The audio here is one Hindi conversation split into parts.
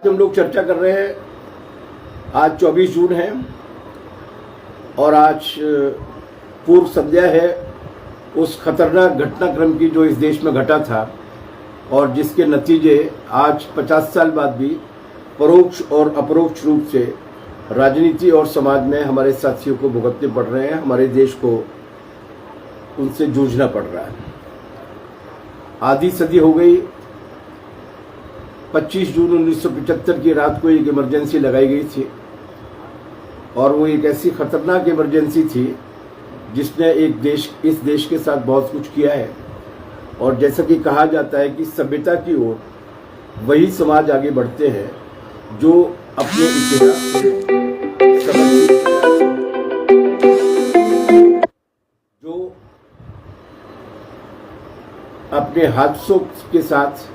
हम लोग चर्चा कर रहे हैं। आज 24 जून है और आज पूर्व संध्या है उस खतरनाक घटनाक्रम की जो इस देश में घटा था और जिसके नतीजे आज 50 साल बाद भी परोक्ष और अपरोक्ष रूप से राजनीति और समाज में हमारे साथियों को भुगतने पड़ रहे हैं। हमारे देश को उनसे जूझना पड़ रहा है। आधी सदी हो गई। 25 जून 1975 की रात को एक इमरजेंसी लगाई गई थी और वो एक ऐसी खतरनाक इमरजेंसी थी जिसने इस देश के साथ बहुत कुछ किया है। और जैसा कि कहा जाता है कि सभ्यता की ओर वही समाज आगे बढ़ते हैं जो अपने इतिहास जो अपने हादसों के साथ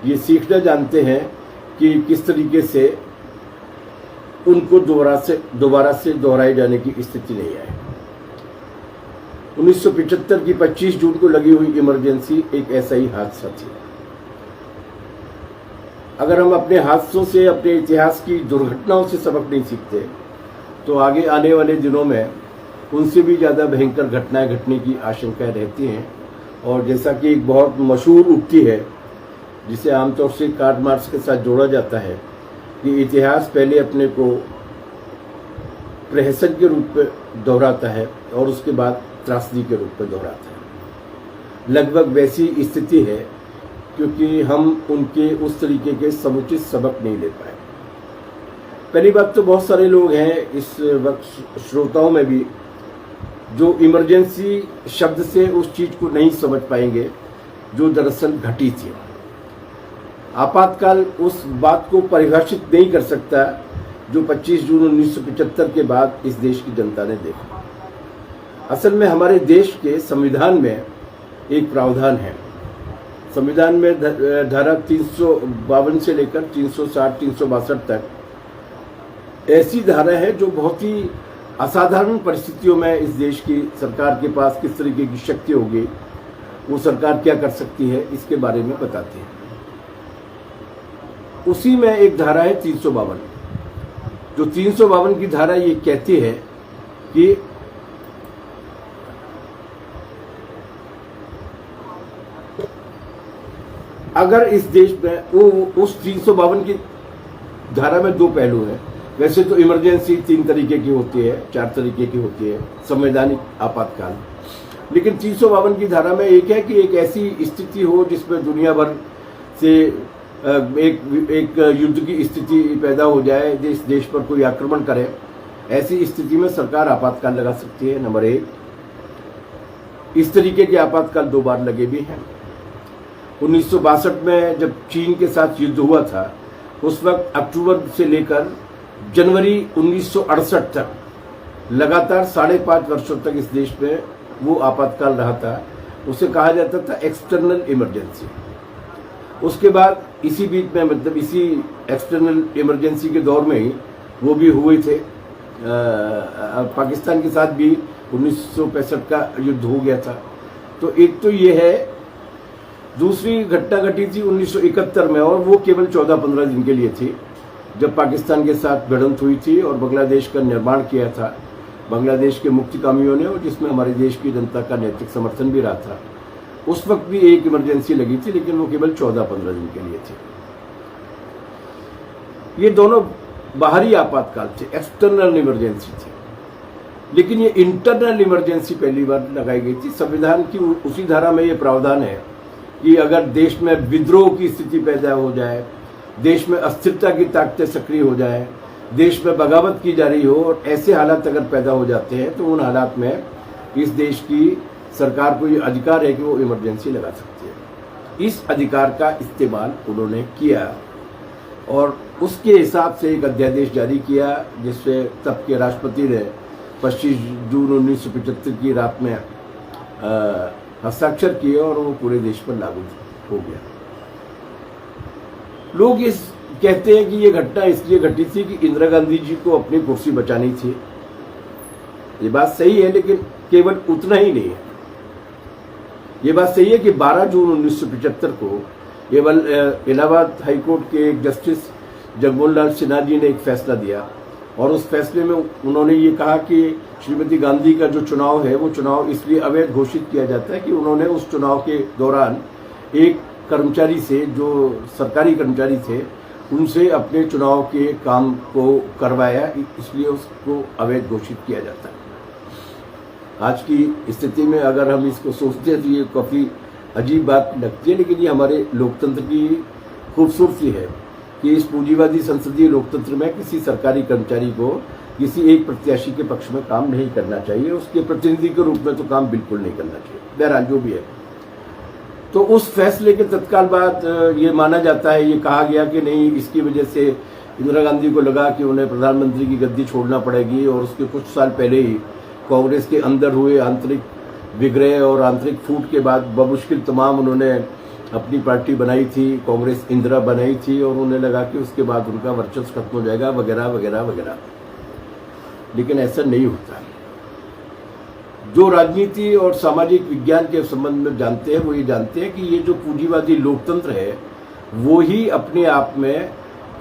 ये सीखना जानते हैं कि किस तरीके से उनको दोबारा से दोहराए जाने की स्थिति नहीं आए। 1975 की 25 जून को लगी हुई इमरजेंसी एक ऐसा ही हादसा थी। अगर हम अपने हादसों से, अपने इतिहास की दुर्घटनाओं से सबक नहीं सीखते तो आगे आने वाले दिनों में उनसे भी ज़्यादा भयंकर घटनाएं घटने की आशंकाएं रहती हैं। और जैसा कि एक बहुत मशहूर उक्ति है जिसे आमतौर से कार्ल मार्क्स के साथ जोड़ा जाता है कि इतिहास पहले अपने को प्रहसन के रूप में दोहराता है और उसके बाद त्रासदी के रूप में दोहराता है। लगभग वैसी स्थिति है क्योंकि हम उनके उस तरीके के समुचित सबक नहीं ले पाए। पहली बात तो बहुत सारे लोग हैं इस वक्त श्रोताओं में भी जो इमरजेंसी शब्द से उस चीज को नहीं समझ पाएंगे जो दरअसल घटी थी। आपातकाल उस बात को परिभाषित नहीं कर सकता जो 25 जून 1975 के बाद इस देश की जनता ने देखा। असल में हमारे देश के संविधान में एक प्रावधान है। संविधान में धारा 352 से लेकर 360 362 तक ऐसी धारा है जो बहुत ही असाधारण परिस्थितियों में इस देश की सरकार के पास किस तरीके की शक्ति होगी, वो सरकार क्या कर सकती है, इसके बारे में बताती है। उसी में एक धारा है 352। जो 352 की धारा ये कहती है कि अगर इस देश में उस 352 की धारा में दो पहलू हैं। वैसे तो इमरजेंसी 3 तरीके की होती है, 4 तरीके की होती है, संवैधानिक आपातकाल। लेकिन 352 की धारा में एक है कि एक ऐसी स्थिति हो जिसमें दुनिया भर से एक युद्ध की स्थिति पैदा हो जाए, देश पर कोई आक्रमण करे। ऐसी स्थिति में सरकार आपातकाल लगा सकती है। नंबर 1, इस तरीके के आपातकाल 2 बार लगे भी हैं। 1962 में जब चीन के साथ युद्ध हुआ था उस वक्त अक्टूबर से लेकर जनवरी 1968 तक लगातार 5.5 वर्षों तक इस देश में वो आपातकाल रहा था। उसे कहा जाता था एक्सटर्नल इमरजेंसी। उसके बाद इसी बीच में मतलब इसी एक्सटर्नल इमरजेंसी के दौर में ही वो भी हुए थे। पाकिस्तान के साथ भी 1965 का युद्ध हो गया था। तो एक तो ये है। दूसरी घटना घटी थी 1971 में और वो केवल 14-15 दिन के लिए थी जब पाकिस्तान के साथ भिड़ंत हुई थी और बांग्लादेश का निर्माण किया था बांग्लादेश के मुक्तिकामियों ने, और जिसमें हमारे देश की जनता का नैतिक समर्थन भी रहा था। उस वक्त भी एक इमरजेंसी लगी थी लेकिन वो केवल 14-15 दिन के लिए थी। ये दोनों बाहरी आपातकाल थे, एक्सटर्नल इमरजेंसी थी। लेकिन ये इंटरनल इमरजेंसी पहली बार लगाई गई थी। संविधान की उसी धारा में ये प्रावधान है कि अगर देश में विद्रोह की स्थिति पैदा हो जाए, देश में अस्थिरता की ताकतें सक्रिय हो जाए, देश में बगावत की जा रही हो और ऐसे हालात अगर पैदा हो जाते हैं तो उन हालात में इस देश की सरकार को ये अधिकार है कि वो इमरजेंसी लगा सकती है। इस अधिकार का इस्तेमाल उन्होंने किया और उसके हिसाब से एक अध्यादेश जारी किया जिससे तब के राष्ट्रपति ने 25 जून 1975 की रात में हस्ताक्षर किए और वो पूरे देश पर लागू हो गया। लोग इस कहते हैं कि ये घटना इसलिए घटी थी कि इंदिरा गांधी जी को अपनी कुर्सी बचानी थी। ये बात सही है लेकिन केवल उतना ही नहीं है। ये बात सही है कि 12 जून 1975 को केवल इलाहाबाद हाईकोर्ट के एक जस्टिस जगमोहन लाल सिन्हा जी ने एक फैसला दिया और उस फैसले में उन्होंने ये कहा कि श्रीमती गांधी का जो चुनाव है वो चुनाव इसलिए अवैध घोषित किया जाता है कि उन्होंने उस चुनाव के दौरान एक कर्मचारी से, जो सरकारी कर्मचारी थे, उनसे अपने चुनाव के काम को करवाया, इसलिए उसको अवैध घोषित किया जाता है। आज की स्थिति में अगर हम इसको सोचते हैं तो ये काफ़ी अजीब बात लगती है, लेकिन ये हमारे लोकतंत्र की खूबसूरती है कि इस पूंजीवादी संसदीय लोकतंत्र में किसी सरकारी कर्मचारी को किसी एक प्रत्याशी के पक्ष में काम नहीं करना चाहिए, उसके प्रतिनिधि के रूप में तो काम बिल्कुल नहीं करना चाहिए। बहरहाल जो भी है, तो उस फैसले के तत्काल बाद ये माना जाता है, ये कहा गया कि नहीं, इसकी वजह से इंदिरा गांधी को लगा कि उन्हें प्रधानमंत्री की गद्दी छोड़ना पड़ेगी और उसके कुछ साल पहले ही कांग्रेस के अंदर हुए आंतरिक विग्रह और आंतरिक फूट के बाद बमुश्किल तमाम उन्होंने अपनी पार्टी बनाई थी, कांग्रेस इंदिरा बनाई थी और उन्हें लगा कि उसके बाद उनका वर्चस्व खत्म हो जाएगा वगैरह वगैरह वगैरह। लेकिन ऐसा नहीं होता। जो राजनीति और सामाजिक विज्ञान के संबंध में जानते हैं वो ये जानते हैं कि ये जो पूंजीवादी लोकतंत्र है वो ही अपने आप में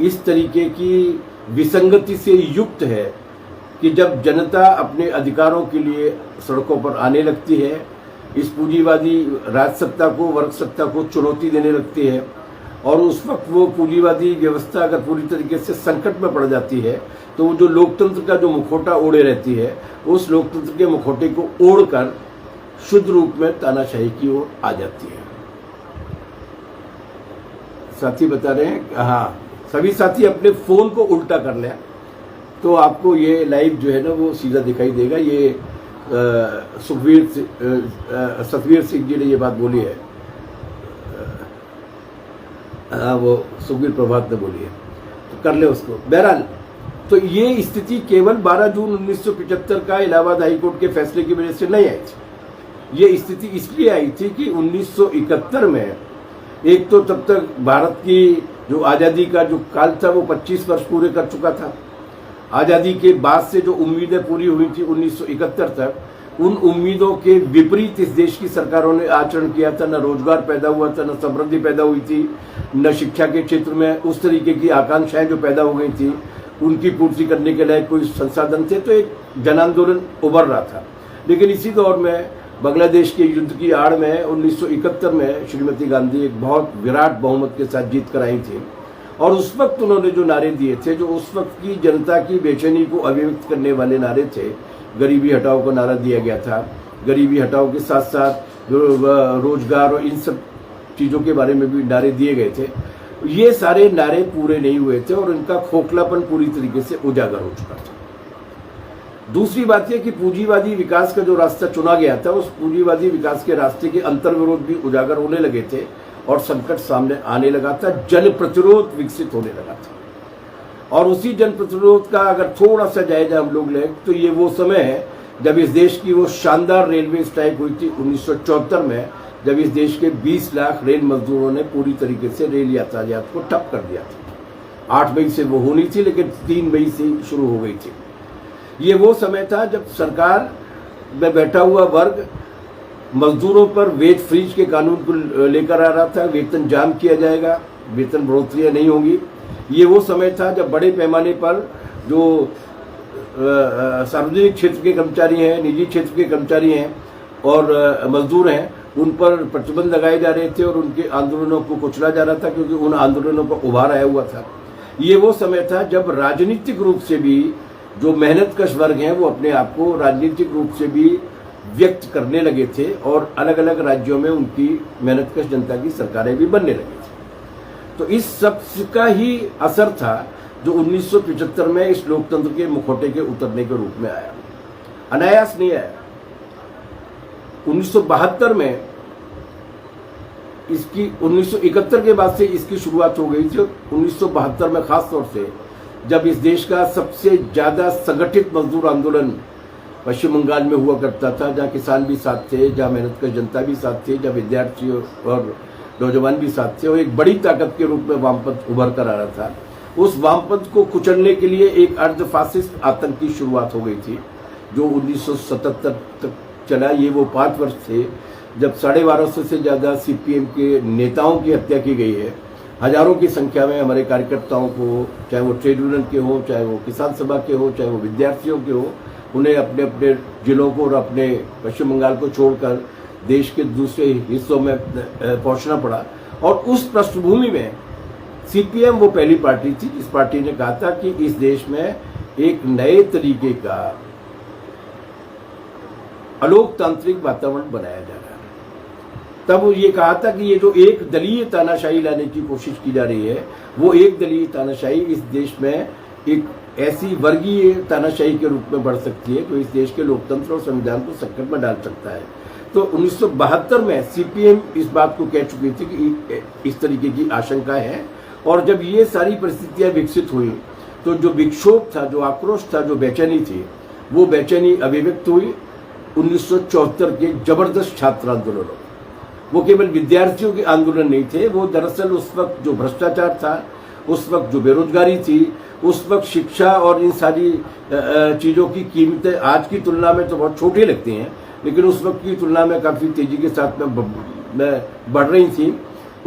इस तरीके की विसंगति से युक्त है कि जब जनता अपने अधिकारों के लिए सड़कों पर आने लगती है, इस पूंजीवादी राजसत्ता को, वर्ग सत्ता को चुनौती देने लगती है और उस वक्त वो पूंजीवादी व्यवस्था अगर पूरी तरीके से संकट में पड़ जाती है तो वो जो लोकतंत्र का जो मुखौटा ओढ़े रहती है, उस लोकतंत्र के मुखौटे को ओढ़कर शुद्ध रूप में तानाशाही की ओर आ जाती है। साथी बता रहे हैं, हाँ, सभी साथी अपने फोन को उल्टा कर लें तो आपको ये लाइव जो है ना वो सीधा दिखाई देगा। ये सतवीर सिंह जी ने ये बात बोली है, हाँ, वो सुखबीर प्रभात ने बोली है, तो कर ले उसको। बहरहाल तो ये स्थिति केवल 12 जून 1975 का इलाहाबाद हाईकोर्ट के फैसले की वजह से नहीं आई थी। ये स्थिति इसलिए आई थी कि 1971 में एक तो तब तक भारत की जो आज़ादी का जो काल था वो 25 वर्ष पूरे कर चुका था। आज़ादी के बाद से जो उम्मीदें पूरी हुई थी 1971 तक, उन उम्मीदों के विपरीत इस देश की सरकारों ने आचरण किया था। न रोजगार पैदा हुआ था, न समृद्धि पैदा हुई थी, न शिक्षा के क्षेत्र में उस तरीके की आकांक्षाएं जो पैदा हो गई थी उनकी पूर्ति करने के लिए कोई संसाधन थे। तो एक जन आंदोलन उभर रहा था। लेकिन इसी दौर में बांग्लादेश के युद्ध की आड़ में 1971 में श्रीमती गांधी एक बहुत विराट बहुमत के साथ जीत कर आई थी और उस वक्त उन्होंने जो नारे दिए थे, जो उस वक्त की जनता की बेचैनी को अभिव्यक्त करने वाले नारे थे, गरीबी हटाओ का नारा दिया गया था। गरीबी हटाओ के साथ साथ रोजगार और इन सब चीज़ों के बारे में भी नारे दिए गए थे। ये सारे नारे पूरे नहीं हुए थे और इनका खोखलापन पूरी तरीके से उजागर हो चुका था। दूसरी बात यह कि पूंजीवादी विकास का जो रास्ता चुना गया था, उस पूंजीवादी विकास के रास्ते के अंतर्विरोध भी उजागर होने लगे थे और संकट सामने आने लगा था, जन प्रतिरोध विकसित होने लगा था। और उसी जन प्रतिरोध का अगर थोड़ा सा जायजा हम लोग लें तो ये वो समय है जब इस देश की वो शानदार रेलवे स्ट्राइक हुई थी 1974 में, जब इस देश के 20 लाख रेल मजदूरों ने पूरी तरीके से रेल यातायात को ठप कर दिया था। 8 मई से वो होनी थी लेकिन 3 मई से शुरू हो गई थी। ये वो समय था जब सरकार में बैठा हुआ वर्ग मजदूरों पर वेज फ्रीज के कानून को लेकर आ रहा था। वेतन जाम किया जाएगा, वेतन बढ़ोतरियां नहीं होंगी। ये वो समय था जब बड़े पैमाने पर जो सार्वजनिक क्षेत्र के कर्मचारी हैं, निजी क्षेत्र के कर्मचारी हैं और मजदूर हैं, उन पर प्रतिबंध लगाए जा रहे थे और उनके आंदोलनों को कुचला जा रहा था क्योंकि उन आंदोलनों पर उभार आया हुआ था। ये वो समय था जब राजनीतिक रूप से भी जो मेहनतकश वर्ग हैं वो अपने आप को राजनीतिक रूप से भी व्यक्त करने लगे थे और अलग अलग राज्यों में उनकी मेहनतकश जनता की सरकारें भी बनने लगी थी। तो इस सब का ही असर था जो 1975 में इस लोकतंत्र के मुखौटे के उतरने के रूप में आया, अनायास नहीं आया। 1972 में इसकी 1971 के बाद से इसकी शुरुआत हो गई थी। 1972 में खास तौर से जब इस देश का सबसे ज्यादा संगठित मजदूर आंदोलन पश्चिम बंगाल में हुआ करता था, जहाँ किसान भी साथ थे, जहाँ मेहनतकश जनता भी साथ थे, जहाँ विद्यार्थी और नौजवान भी साथ थे और एक बड़ी ताकत के रूप में वामपंथ उभर कर आ रहा था। उस वामपंथ को कुचलने के लिए एक अर्ध फासिस्ट आतंक की शुरुआत हो गई थी जो 1977 तक चला। ये वो 5 वर्ष थे जब 1250 से ज्यादा CPM के नेताओं की हत्या की गई है हजारों की संख्या में हमारे कार्यकर्ताओं को, चाहे वो ट्रेड यूनियन के हों, चाहे वो किसान सभा के हों, चाहे वो विद्यार्थियों के हों, उन्हें अपने अपने जिलों को और अपने पश्चिम बंगाल को छोड़कर देश के दूसरे हिस्सों में पहुंचना पड़ा। और उस पृष्ठभूमि में सीपीएम वो पहली पार्टी थी जिस पार्टी ने कहा था कि इस देश में एक नए तरीके का अलोकतांत्रिक वातावरण बनाया जा रहा है। तब ये कहा था कि ये जो एक दलीय तानाशाही लाने की कोशिश की जा रही है, वो एक दलीय तानाशाही इस देश में एक ऐसी वर्गीय तानाशाही के रूप में बढ़ सकती है जो इस देश के लोकतंत्र और संविधान को संकट में डाल सकता है। तो 1972 में सीपीएम इस बात को कह चुकी थी कि इस तरीके की आशंका है। और जब ये सारी परिस्थितियां विकसित हुई तो जो विक्षोभ था, जो आक्रोश था, जो बेचैनी थी, वो बेचैनी अभिव्यक्त हुई 1974 के जबरदस्त छात्र आंदोलनों। वो केवल विद्यार्थियों के आंदोलन नहीं थे, वो दरअसल उस वक्त जो भ्रष्टाचार था, उस वक्त जो बेरोजगारी थी, उस वक्त शिक्षा और इन सारी चीज़ों की कीमतें आज की तुलना में तो बहुत छोटी लगती हैं, लेकिन उस वक्त की तुलना में काफ़ी तेजी के साथ में बढ़ रही थी।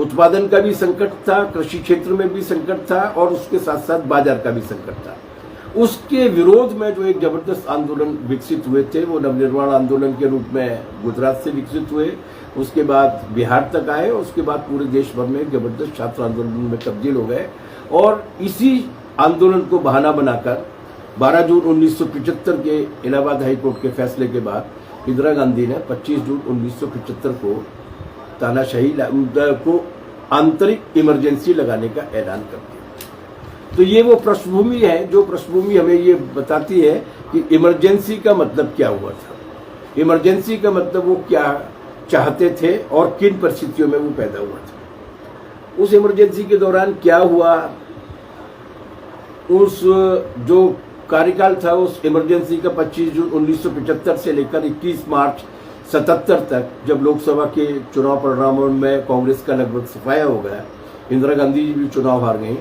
उत्पादन का भी संकट था, कृषि क्षेत्र में भी संकट था और उसके साथ साथ बाजार का भी संकट था। उसके विरोध में जो एक जबरदस्त आंदोलन विकसित हुए थे वो नवनिर्माण आंदोलन के रूप में गुजरात से विकसित हुए, उसके बाद बिहार तक आए, उसके बाद पूरे देश भर में जबरदस्त छात्र आंदोलन में तब्दील हो गए। और इसी आंदोलन को बहाना बनाकर 12 जून 1975 के इलाहाबाद हाईकोर्ट के फैसले के बाद इंदिरा गांधी ने 25 जून 1975 को तानाशाही को आंतरिक इमरजेंसी लगाने का ऐलान कर दिया। तो ये वो पृष्ठभूमि है जो पृष्ठभूमि हमें ये बताती है कि इमरजेंसी का मतलब क्या हुआ था, इमरजेंसी का मतलब वो क्या चाहते थे और किन परिस्थितियों में वो पैदा हुआ था। उस इमरजेंसी के दौरान क्या हुआ, उस जो कार्यकाल था उस इमरजेंसी का 25 जून 1975 से लेकर 21 मार्च 77 तक, जब लोकसभा के चुनाव परिणामों में कांग्रेस का लगभग सफाया हो गया, इंदिरा गांधी जी भी चुनाव हार गई,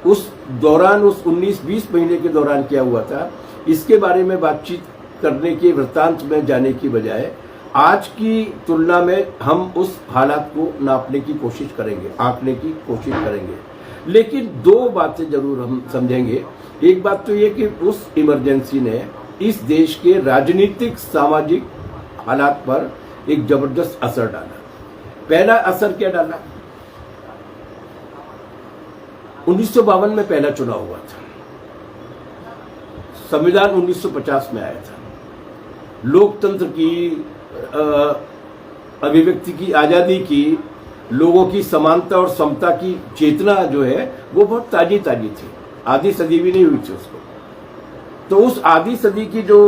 उस दौरान उस 19-20 महीने के दौरान क्या हुआ था, इसके बारे में बातचीत करने के वृत्तांत में जाने की बजाय आज की तुलना में हम उस हालात को नापने की कोशिश करेंगे, आंकने की कोशिश करेंगे। लेकिन दो बातें जरूर हम समझेंगे। एक बात तो ये कि उस इमरजेंसी ने इस देश के राजनीतिक सामाजिक हालात पर एक जबरदस्त असर डाला। पहला असर क्या डाला, 1952 में पहला चुनाव हुआ था, संविधान 1950 में आया था, लोकतंत्र की अभिव्यक्ति की आजादी की, लोगों की समानता और समता की चेतना जो है वो बहुत ताजी थी, आधी सदी भी नहीं हुई थी उसको। तो उस आधी सदी की जो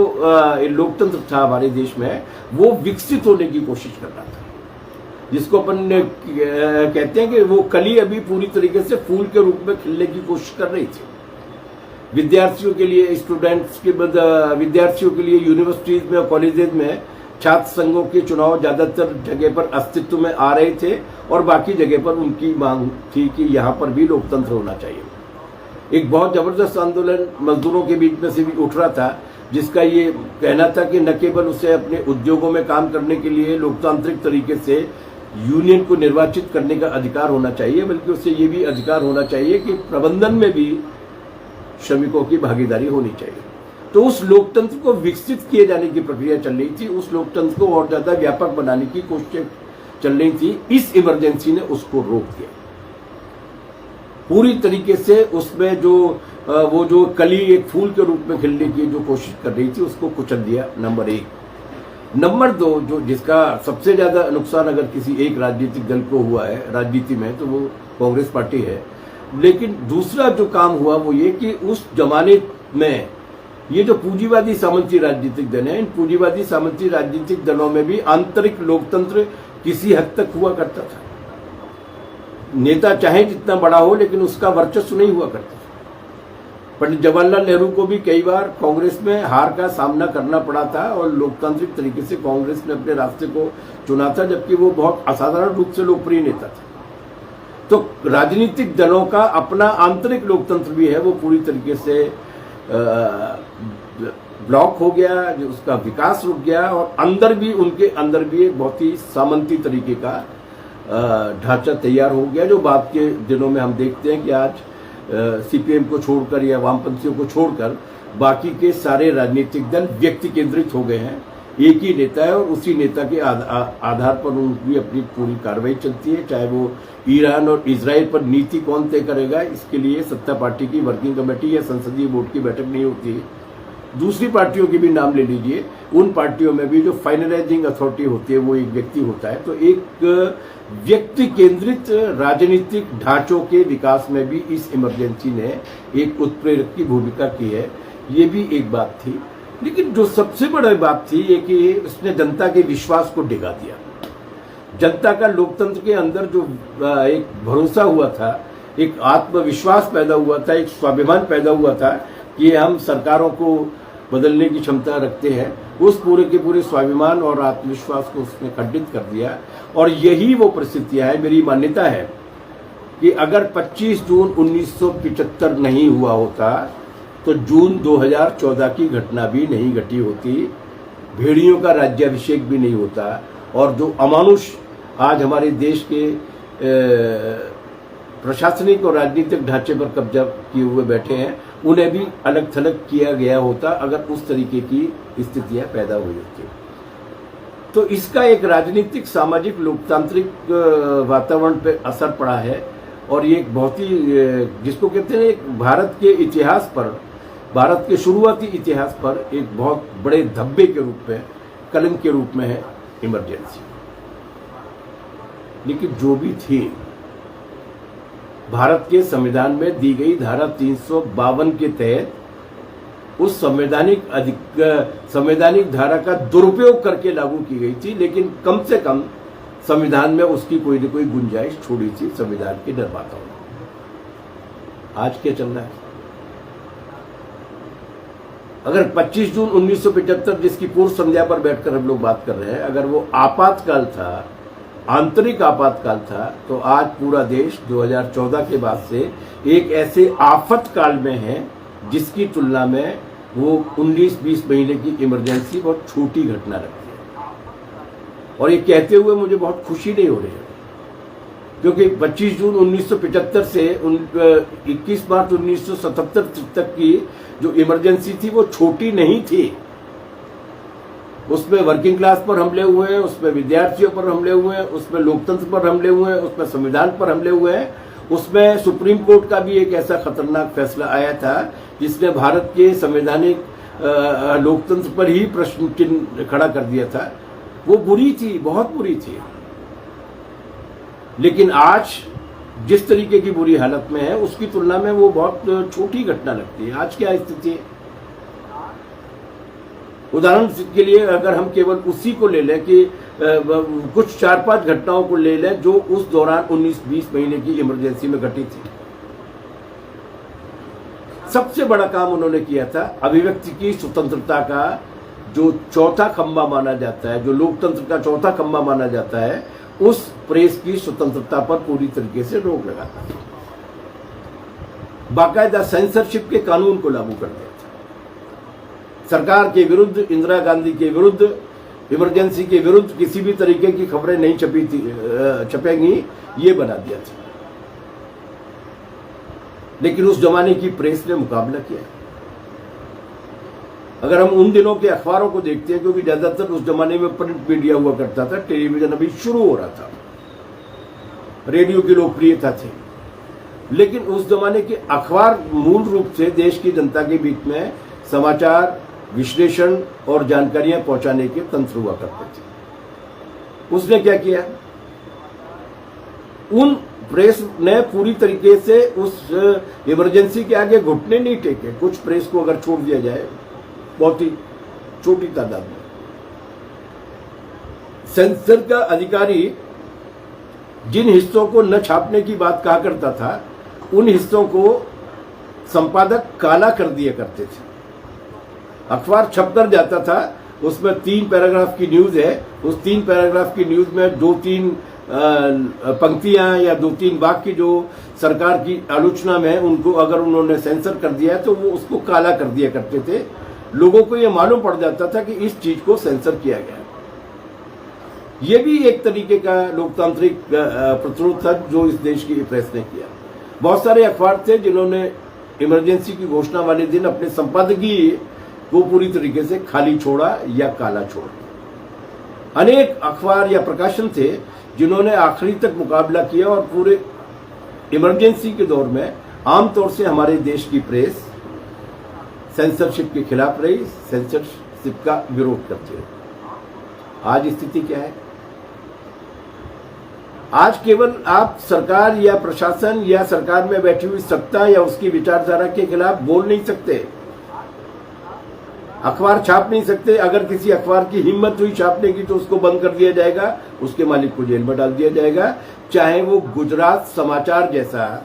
लोकतंत्र था हमारे देश में, वो विकसित होने की कोशिश कर रहा था, जिसको अपन कहते हैं कि वो कली अभी पूरी तरीके से फूल के रूप में खिलने की कोशिश कर रही थी। विद्यार्थियों के लिए, विद्यार्थियों के लिए यूनिवर्सिटीज में और कॉलेजेस में छात्र संघों के चुनाव ज्यादातर जगह पर अस्तित्व में आ रहे थे और बाकी जगह पर उनकी मांग थी कि यहाँ पर भी लोकतंत्र होना चाहिए। एक बहुत जबरदस्त आंदोलन मजदूरों के बीच में से भी उठ रहा था, जिसका ये कहना था कि न केवल उसे अपने उद्योगों में काम करने के लिए लोकतांत्रिक तरीके से यूनियन को निर्वाचित करने का अधिकार होना चाहिए, बल्कि उसे ये भी अधिकार होना चाहिए कि प्रबंधन में भी श्रमिकों की भागीदारी होनी चाहिए। तो उस लोकतंत्र को विकसित किए जाने की प्रक्रिया चल रही थी, उस लोकतंत्र को और ज्यादा व्यापक बनाने की कोशिश चल रही थी। इस इमरजेंसी ने उसको रोक दिया पूरी तरीके से। उसमें जो वो जो कली एक फूल के रूप में खिलने की जो कोशिश कर रही थी उसको कुचल दिया, नंबर एक। नंबर दो, जो जिसका सबसे ज्यादा नुकसान अगर किसी एक राजनीतिक दल को हुआ है राजनीति में, तो वो कांग्रेस पार्टी है। लेकिन दूसरा जो काम हुआ वो ये कि उस जमाने में ये जो पूंजीवादी सामंती राजनीतिक दल है, इन पूंजीवादी सामंती राजनीतिक दलों में भी आंतरिक लोकतंत्र किसी हद तक हुआ करता था। नेता चाहे जितना बड़ा हो, लेकिन उसका वर्चस्व नहीं हुआ करता। पंडित जवाहरलाल नेहरू को भी कई बार कांग्रेस में हार का सामना करना पड़ा था और लोकतांत्रिक तरीके से कांग्रेस ने अपने रास्ते को चुना था, जबकि वो बहुत असाधारण रूप से लोकप्रिय नेता था। तो राजनीतिक दलों का अपना आंतरिक लोकतंत्र भी है, वो पूरी तरीके से ब्लॉक हो गया, जो उसका विकास रुक गया। और अंदर भी, उनके अंदर भी एक बहुत ही सामंती तरीके का ढांचा तैयार हो गया, जो बाद के दिनों में हम देखते हैं कि आज सीपीएम को छोड़कर या वामपंथियों को छोड़कर बाकी के सारे राजनीतिक दल व्यक्ति केंद्रित हो गए हैं। एक ही नेता है और उसी नेता के आधार पर उनकी अपनी पूरी कार्रवाई चलती है। चाहे वो ईरान और इजराइल पर नीति कौन तय करेगा, इसके लिए सत्ता पार्टी की वर्किंग कमेटी या संसदीय बोर्ड की बैठक नहीं होती है। दूसरी पार्टियों के भी नाम ले लीजिए, उन पार्टियों में भी जो फाइनलाइजिंग अथॉरिटी होती है वो एक व्यक्ति होता है। तो एक व्यक्ति केंद्रित राजनीतिक ढांचों के विकास में भी इस इमरजेंसी ने एक उत्प्रेरक की भूमिका की है, ये भी एक बात थी। लेकिन जो सबसे बड़ी बात थी ये कि इसने जनता के विश्वास को डिगा दिया। जनता का लोकतंत्र के अंदर जो एक भरोसा हुआ था, एक आत्मविश्वास पैदा हुआ था, एक स्वाभिमान पैदा हुआ था कि हम सरकारों को बदलने की क्षमता रखते हैं, उस पूरे के पूरे स्वाभिमान और आत्मविश्वास को उसने खंडित कर दिया। और यही वो परिस्थितियां है। मेरी मान्यता है कि अगर 25 जून 1975 नहीं हुआ होता तो जून 2014 की घटना भी नहीं घटी होती, भेड़ियों का राज्याभिषेक भी नहीं होता, और जो अमानुष आज हमारे देश के प्रशासनिक और राजनीतिक ढांचे पर कब्जा किए हुए बैठे हैं, उन्हें भी अलग थलग किया गया होता अगर उस तरीके की स्थितियां पैदा हुई होती। तो इसका एक राजनीतिक, सामाजिक, लोकतांत्रिक वातावरण पर असर पड़ा है। और ये एक बहुत ही, जिसको कहते हैं, एक भारत के इतिहास पर, भारत के शुरुआती इतिहास पर एक बहुत बड़े धब्बे के रूप में, कलंक के रूप में है इमरजेंसी। लेकिन जो भी थी, भारत के संविधान में दी गई धारा 352 के तहत उस संवैधानिक धारा का दुरुपयोग करके लागू की गई थी। लेकिन कम से कम संविधान में उसकी कोई न कोई गुंजाइश छोड़ी थी संविधान के निर्माताओं ने। आज क्या चल रहा है? अगर 25 जून 1975 जिसकी पूर्व संध्या पर बैठकर हम लोग बात कर रहे हैं, अगर वो आपातकाल था, आंतरिक आपातकाल था, तो आज पूरा देश 2014 के बाद से एक ऐसे आफत काल में है जिसकी तुलना में वो 19-20 महीने की इमरजेंसी बहुत छोटी घटना लगती है। और ये कहते हुए मुझे बहुत खुशी नहीं हो रही है, क्योंकि 25 जून 1975 से 21 मार्च 1977 तक की जो इमरजेंसी थी वो छोटी नहीं थी। उसमें वर्किंग क्लास पर हमले हुए हैं, उसमें विद्यार्थियों पर हमले हुए हैं, उसमें लोकतंत्र पर हमले हुए हैं, उसमें संविधान पर हमले हुए हैं, उसमें सुप्रीम कोर्ट का भी एक ऐसा खतरनाक फैसला आया था जिसने भारत के संवैधानिक लोकतंत्र पर ही प्रश्न चिन्ह खड़ा कर दिया था। वो बुरी थी, बहुत बुरी थी। लेकिन आज जिस तरीके की बुरी हालत में है उसकी तुलना में वो बहुत छोटी घटना लगती है। आज क्या स्थिति है? उदाहरण के लिए अगर हम केवल उसी को ले लें कि कुछ 4-5 घटनाओं को ले लें जो उस दौरान 19-20 महीने की इमरजेंसी में घटी थी। सबसे बड़ा काम उन्होंने किया था अभिव्यक्ति की स्वतंत्रता का जो चौथा खंबा माना जाता है, जो लोकतंत्र का चौथा खंबा माना जाता है, उस प्रेस की स्वतंत्रता पर पूरी तरीके से रोक लगाता था। बाकायदा सेंसरशिप के कानून को लागू कर दिया था। सरकार के विरुद्ध, इंदिरा गांधी के विरुद्ध, इमरजेंसी के विरुद्ध किसी भी तरीके की खबरें नहीं छपेंगी, ये बना दिया था। लेकिन उस जमाने की प्रेस ने मुकाबला किया। अगर हम उन दिनों के अखबारों को देखते हैं, क्योंकि ज्यादातर उस जमाने में प्रिंट मीडिया हुआ करता था, टेलीविजन अभी शुरू हो रहा था, रेडियो की लोकप्रियता थी, लेकिन उस जमाने के अखबार मूल रूप से देश की जनता के बीच में समाचार, विश्लेषण और जानकारियां पहुंचाने के तंत्र हुआ करते थे। उसने क्या किया? उन प्रेस ने पूरी तरीके से उस इमरजेंसी के आगे घुटने नहीं टेके। कुछ प्रेस को अगर छोड़ दिया जाए, बहुत ही छोटी तादाद में, सेंसर का अधिकारी जिन हिस्सों को न छापने की बात कहा करता था, उन हिस्सों को संपादक काला कर दिया करते थे। अखबार छपकर जाता था, उसमें 3 पैराग्राफ की न्यूज है, उस 3 पैराग्राफ की न्यूज में 2-3 पंक्तियां या 2-3 वाक्य जो सरकार की आलोचना में, उनको अगर उन्होंने सेंसर कर दिया तो वो उसको काला कर दिया करते थे। लोगों को ये मालूम पड़ जाता था कि इस चीज को सेंसर किया गया। ये भी एक तरीके का लोकतांत्रिक प्रतिरोध था जो इस देश की प्रेस ने किया। बहुत सारे अखबार थे जिन्होंने इमरजेंसी की घोषणा वाले दिन अपने संपादकीय को पूरी तरीके से खाली छोड़ा या काला छोड़ा। अनेक अखबार या प्रकाशन थे जिन्होंने आखिरी तक मुकाबला किया और पूरे इमरजेंसी के दौर में आमतौर से हमारे देश की प्रेस सेंसरशिप के खिलाफ रही, सेंसरशिप का विरोध करती रही। आज स्थिति क्या है? आज केवल आप सरकार या प्रशासन या सरकार में बैठी हुई सत्ता या उसकी विचारधारा के खिलाफ बोल नहीं सकते, अखबार छाप नहीं सकते। अगर किसी अखबार की हिम्मत हुई छापने की तो उसको बंद कर दिया जाएगा, उसके मालिक को जेल में डाल दिया जाएगा, चाहे वो गुजरात समाचार जैसा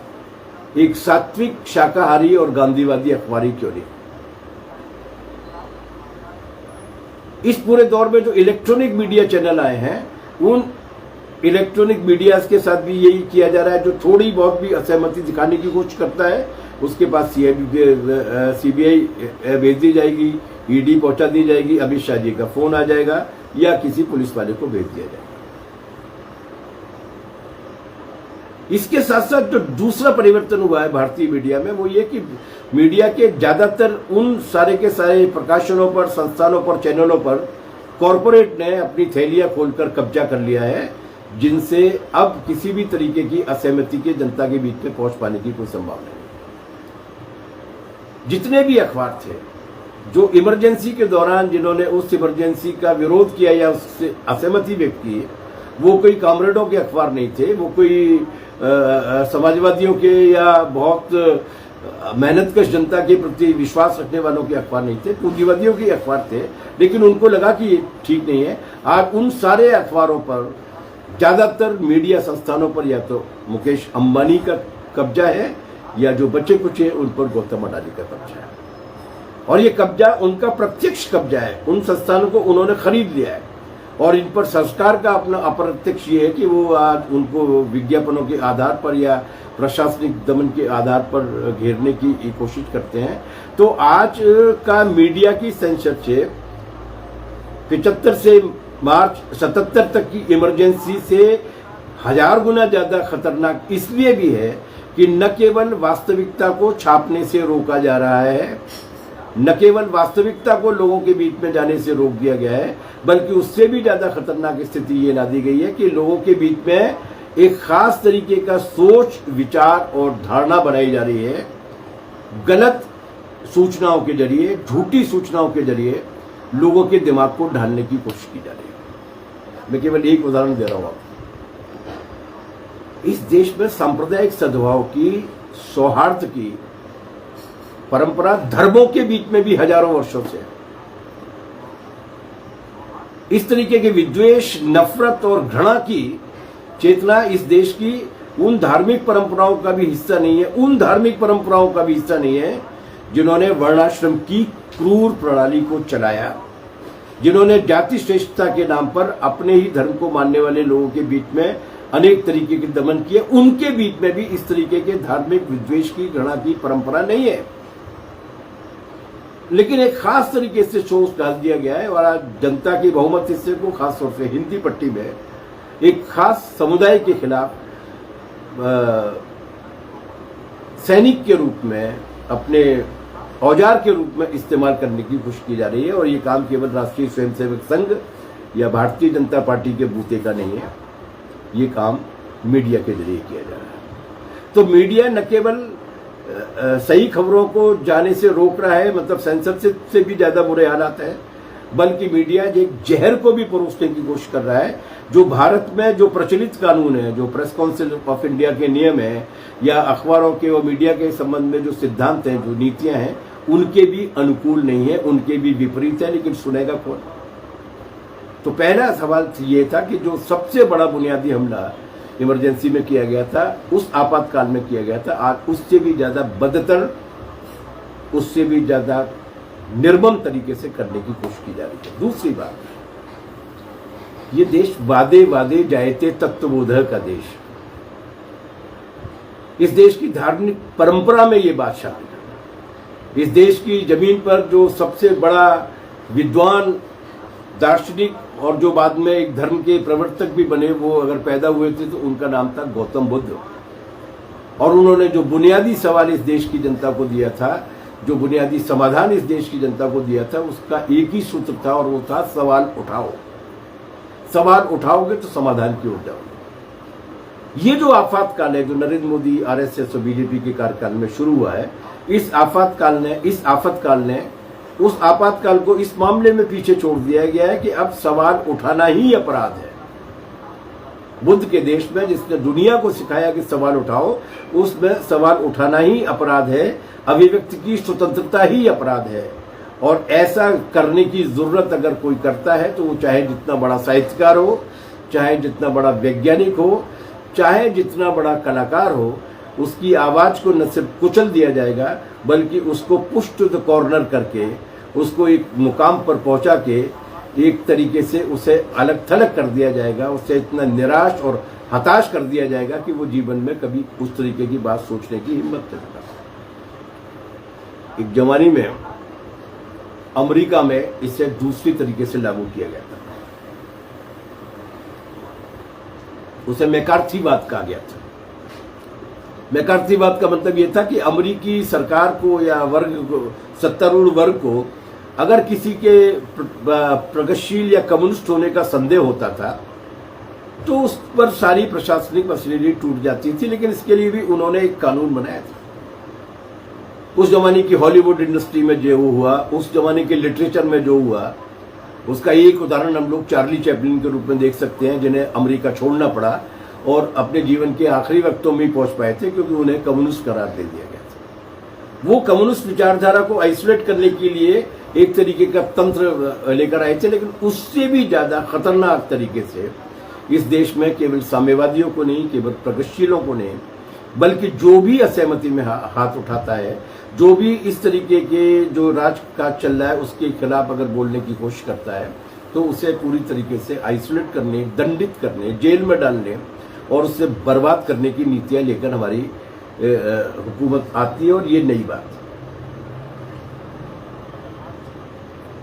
एक सात्विक शाकाहारी और गांधीवादी अखबार ही क्यों नहीं। इस पूरे दौर में जो इलेक्ट्रॉनिक मीडिया चैनल आए हैं, उन इलेक्ट्रॉनिक मीडिया के साथ भी यही किया जा रहा है। जो थोड़ी बहुत भी असहमति दिखाने की कोशिश करता है उसके पास सीबीआई भेज दी जाएगी, ईडी पहुंचा दी जाएगी, अमित शाह जी का फोन आ जाएगा या किसी पुलिस वाले को भेज दिया जाएगा। इसके साथ साथ जो दूसरा परिवर्तन हुआ है भारतीय मीडिया में वो ये कि मीडिया के ज्यादातर उन सारे के सारे प्रकाशनों पर, संस्थानों पर, चैनलों पर कॉरपोरेट ने अपनी थैलियां खोलकर कब्जा कर लिया है, जिनसे अब किसी भी तरीके की असहमति के जनता के बीच में पहुंच पाने की कोई संभावना नहीं। जितने भी अखबार थे जो इमरजेंसी के दौरान जिन्होंने उस इमरजेंसी का विरोध किया या उससे असहमति व्यक्त की, वो कोई कामरेडों के अखबार नहीं थे, वो कोई समाजवादियों के या बहुत मेहनतकश जनता के प्रति विश्वास रखने वालों के अखबार नहीं थे, पूंजीवादियों के अखबार थे। लेकिन उनको लगा कि ये ठीक नहीं है। आज उन सारे अखबारों पर, ज्यादातर मीडिया संस्थानों पर या तो मुकेश अंबानी का कब्जा है या जो बच्चे कुछ है उन पर गौतम अडानी का कब्जा है। और ये कब्जा उनका प्रत्यक्ष कब्जा है, उन संस्थानों को उन्होंने खरीद लिया है और इन पर सरकार का अपना अप्रत्यक्ष ये है कि वो आज उनको विज्ञापनों के आधार पर या प्रशासनिक दमन के आधार पर घेरने की कोशिश करते हैं। तो आज का मीडिया की सेंसरशिप 75 से मार्च 77 तक की इमरजेंसी से 1000 गुना ज्यादा खतरनाक इसलिए भी है कि न केवल वास्तविकता को छापने से रोका जा रहा है, न केवल वास्तविकता को लोगों के बीच में जाने से रोक दिया गया है, बल्कि उससे भी ज्यादा खतरनाक स्थिति ये ला दी गई है कि लोगों के बीच में एक खास तरीके का सोच, विचार और धारणा बनाई जा रही है। गलत सूचनाओं के जरिए, झूठी सूचनाओं के जरिए लोगों के दिमाग को ढालने की कोशिश की जा रही है। मैं केवल एक उदाहरण दे रहा हूं आपको। इस देश में सांप्रदायिक सद्भाव की, सौहार्द की परंपरा धर्मों के बीच में भी हजारों वर्षों से है। इस तरीके के विद्वेष, नफरत और घृणा की चेतना इस देश की उन धार्मिक परंपराओं का भी हिस्सा नहीं है, उन धार्मिक परंपराओं का भी हिस्सा नहीं है जिन्होंने वर्णाश्रम की क्रूर प्रणाली को चलाया, जिन्होंने जाति श्रेष्ठता के नाम पर अपने ही धर्म को मानने वाले लोगों के बीच में अनेक तरीके के दमन किए। उनके बीच में भी इस तरीके के धार्मिक विद्वेष की, घृणा की परंपरा नहीं है, लेकिन एक खास तरीके से सोच डाल दिया गया है और आज जनता के बहुमत हिस्से को, खासतौर से हिंदी पट्टी में एक खास समुदाय के खिलाफ सैनिक के रूप में, अपने औजार के रूप में इस्तेमाल करने की कोशिश की जा रही है। और ये काम केवल राष्ट्रीय स्वयंसेवक संघ या भारतीय जनता पार्टी के बूते का नहीं है, ये काम मीडिया के जरिए किया जा रहा है। तो मीडिया न केवल सही खबरों को जाने से रोक रहा है, मतलब सेंसरशिप से भी ज्यादा बुरे हालात है, बल्कि मीडिया एक जहर को भी परोसने की कोशिश कर रहा है। जो भारत में जो प्रचलित कानून है, जो प्रेस काउंसिल ऑफ इंडिया के नियम है या अखबारों के और मीडिया के संबंध में जो सिद्धांत हैं, जो नीतियां हैं, उनके भी अनुकूल नहीं है, उनके भी विपरीत है। लेकिन सुनेगा कौन? तो पहला सवाल ये था कि जो सबसे बड़ा बुनियादी हमला इमरजेंसी में किया गया था, उस आपातकाल में किया गया था, आज उससे भी ज्यादा बदतर, उससे भी ज्यादा निर्मम तरीके से करने की कोशिश की जा रही है। दूसरी बात, ये देश वादे वादे जायते तत्वबोधक का देश, इस देश की धार्मिक परंपरा में ये बात शामिल है। इस देश की जमीन पर जो सबसे बड़ा विद्वान, दार्शनिक और जो बाद में एक धर्म के प्रवर्तक भी बने, वो अगर पैदा हुए थे तो उनका नाम था गौतम बुद्ध। और उन्होंने जो बुनियादी सवाल इस देश की जनता को दिया था, जो बुनियादी समाधान इस देश की जनता को दिया था, उसका एक ही सूत्र था और वो था सवाल उठाओ। सवाल उठाओगे तो समाधान की ओर जाओगे। ये जो आपातकाल है, जो नरेंद्र मोदी, आरएसएस और बीजेपी के कार्यकाल में शुरू हुआ है, इस आपातकाल ने उस आपातकाल को इस मामले में पीछे छोड़ दिया गया है कि अब सवाल उठाना ही अपराध है। बुद्ध के देश में जिसने दुनिया को सिखाया कि सवाल उठाओ, उसमें सवाल उठाना ही अपराध है, अभिव्यक्ति की स्वतंत्रता ही अपराध है। और ऐसा करने की जरूरत अगर कोई करता है तो वो चाहे जितना बड़ा साहित्यकार हो, चाहे जितना बड़ा वैज्ञानिक हो, चाहे जितना बड़ा कलाकार हो, उसकी आवाज को न सिर्फ कुचल दिया जाएगा बल्कि उसको पुश टू द कॉर्नर करके, उसको एक मुकाम पर पहुंचा के एक तरीके से उसे अलग थलग कर दिया जाएगा, उसे इतना निराश और हताश कर दिया जाएगा कि वो जीवन में कभी उस तरीके की बात सोचने की हिम्मत नहीं करता। एक जमाने में अमेरिका में इसे दूसरी तरीके से लागू किया गया था, उसे मैकार्थीवाद कहा गया था। मैकार्थीवाद का मतलब यह था कि अमेरिकी सरकार को या सत्तारूढ़ वर्ग को अगर किसी के प्रगतिशील या कम्युनिस्ट होने का संदेह होता था तो उस पर सारी प्रशासनिक मशीनरी टूट जाती थी। लेकिन इसके लिए भी उन्होंने एक कानून बनाया था। उस जमाने की हॉलीवुड इंडस्ट्री में जो हुआ, उस जमाने के लिटरेचर में जो हुआ, उसका एक उदाहरण हम लोग चार्ली चैपलिन के रूप में देख सकते हैं, जिन्हें अमेरिका छोड़ना पड़ा और अपने जीवन के आखिरी वक्तों में ही पहुंच पाए थे क्योंकि उन्हें कम्युनिस्ट करार दे दिया गया था। वो कम्युनिस्ट विचारधारा को आइसोलेट करने के लिए एक तरीके का तंत्र लेकर आए थे, लेकिन उससे भी ज्यादा खतरनाक तरीके से इस देश में केवल साम्यवादियों को नहीं, केवल प्रगतिशीलों को नहीं, बल्कि जो भी असहमति में हाथ उठाता है, जो भी इस तरीके के जो राजकाज चल रहा है उसके खिलाफ अगर बोलने की कोशिश करता है तो उसे पूरी तरीके से आइसोलेट करने, दंडित करने, जेल में डालने और उससे बर्बाद करने की नीतियां लेकर हमारी हुकूमत आती है। और ये नई बात है,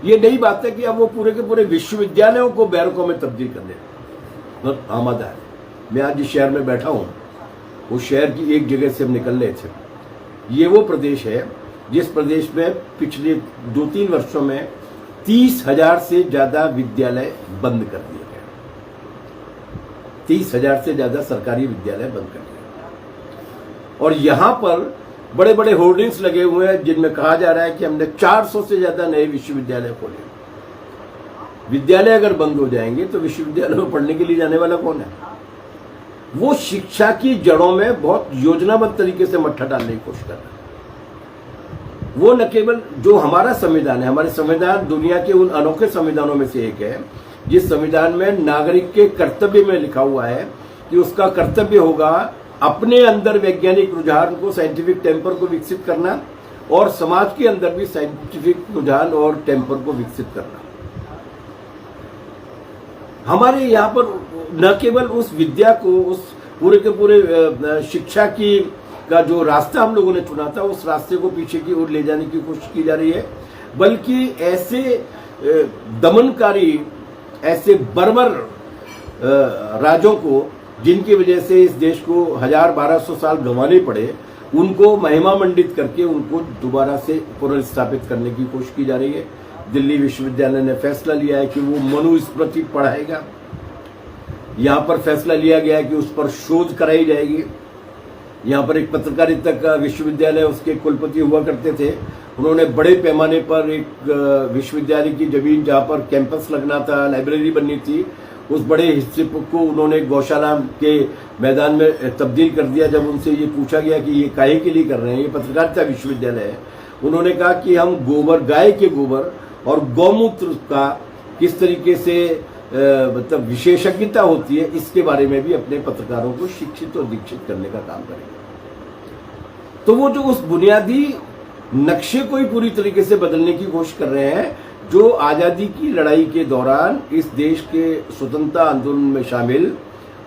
ये नई बात है कि अब वो पूरे के पूरे विश्वविद्यालयों को बैरकों में तब्दील करने आमादा है। मैं आज जिस शहर में बैठा हूं, उस शहर की एक जगह से हम निकल रहे थे। ये वो प्रदेश है जिस प्रदेश में पिछले 2-3 वर्षों में 30,000 से ज्यादा विद्यालय बंद कर दिए गए। 30,000 से ज्यादा सरकारी विद्यालय बंद कर दिए गए। और यहां पर बड़े बड़े होर्डिंग्स लगे हुए हैं जिनमें कहा जा रहा है कि हमने 400 से ज्यादा नए विश्वविद्यालय खोले। विद्यालय अगर बंद हो जाएंगे तो विश्वविद्यालय में पढ़ने के लिए जाने वाला कौन है? वो शिक्षा की जड़ों में बहुत योजनाबद्ध तरीके से मट्ठा डालने की कोशिश कर रहा है। वो न केवल जो हमारा संविधान है, हमारे संविधान दुनिया के उन अनोखे संविधानों में से एक है जिस संविधान में नागरिक के कर्तव्य में लिखा हुआ है कि उसका कर्तव्य होगा अपने अंदर वैज्ञानिक रुझान को, साइंटिफिक टेम्पर को विकसित करना और समाज के अंदर भी साइंटिफिक रुझान और टेम्पर को विकसित करना। हमारे यहाँ पर न केवल उस विद्या को, उस पूरे के पूरे शिक्षा की का जो रास्ता हम लोगों ने चुना था, उस रास्ते को पीछे की ओर ले जाने की कोशिश की जा रही है, बल्कि ऐसे दमनकारी, ऐसे बर्बर राजों को जिनकी वजह से इस देश को 1000-1200 साल गंवाने पड़े, उनको महिमा मंडित करके उनको दोबारा से पुनर्स्थापित करने की कोशिश की जा रही है। दिल्ली विश्वविद्यालय ने फैसला लिया है कि वो मनुस्मृति पढ़ाएगा। यहाँ पर फैसला लिया गया है कि उस पर शोध कराई जाएगी। यहाँ पर एक पत्रकारिता का विश्वविद्यालय, उसके कुलपति हुआ करते थे, उन्होंने बड़े पैमाने पर एक विश्वविद्यालय की जमीन जहाँ पर कैंपस लगना था, लाइब्रेरी बननी थी, उस बड़े हिस्से को उन्होंने गौशाला के मैदान में तब्दील कर दिया। जब उनसे ये पूछा गया कि ये काहे के लिए कर रहे हैं, ये पत्रकारिता विश्वविद्यालय है, उन्होंने कहा कि हम गोबर, गाय के गोबर और गौमूत्र का किस तरीके से मतलब विशेषज्ञता होती है, इसके बारे में भी अपने पत्रकारों को शिक्षित और दीक्षित करने का काम करेंगे। तो वो जो उस बुनियादी नक्शे को ही पूरी तरीके से बदलने की कोशिश कर रहे हैं, जो आजादी की लड़ाई के दौरान इस देश के स्वतंत्रता आंदोलन में शामिल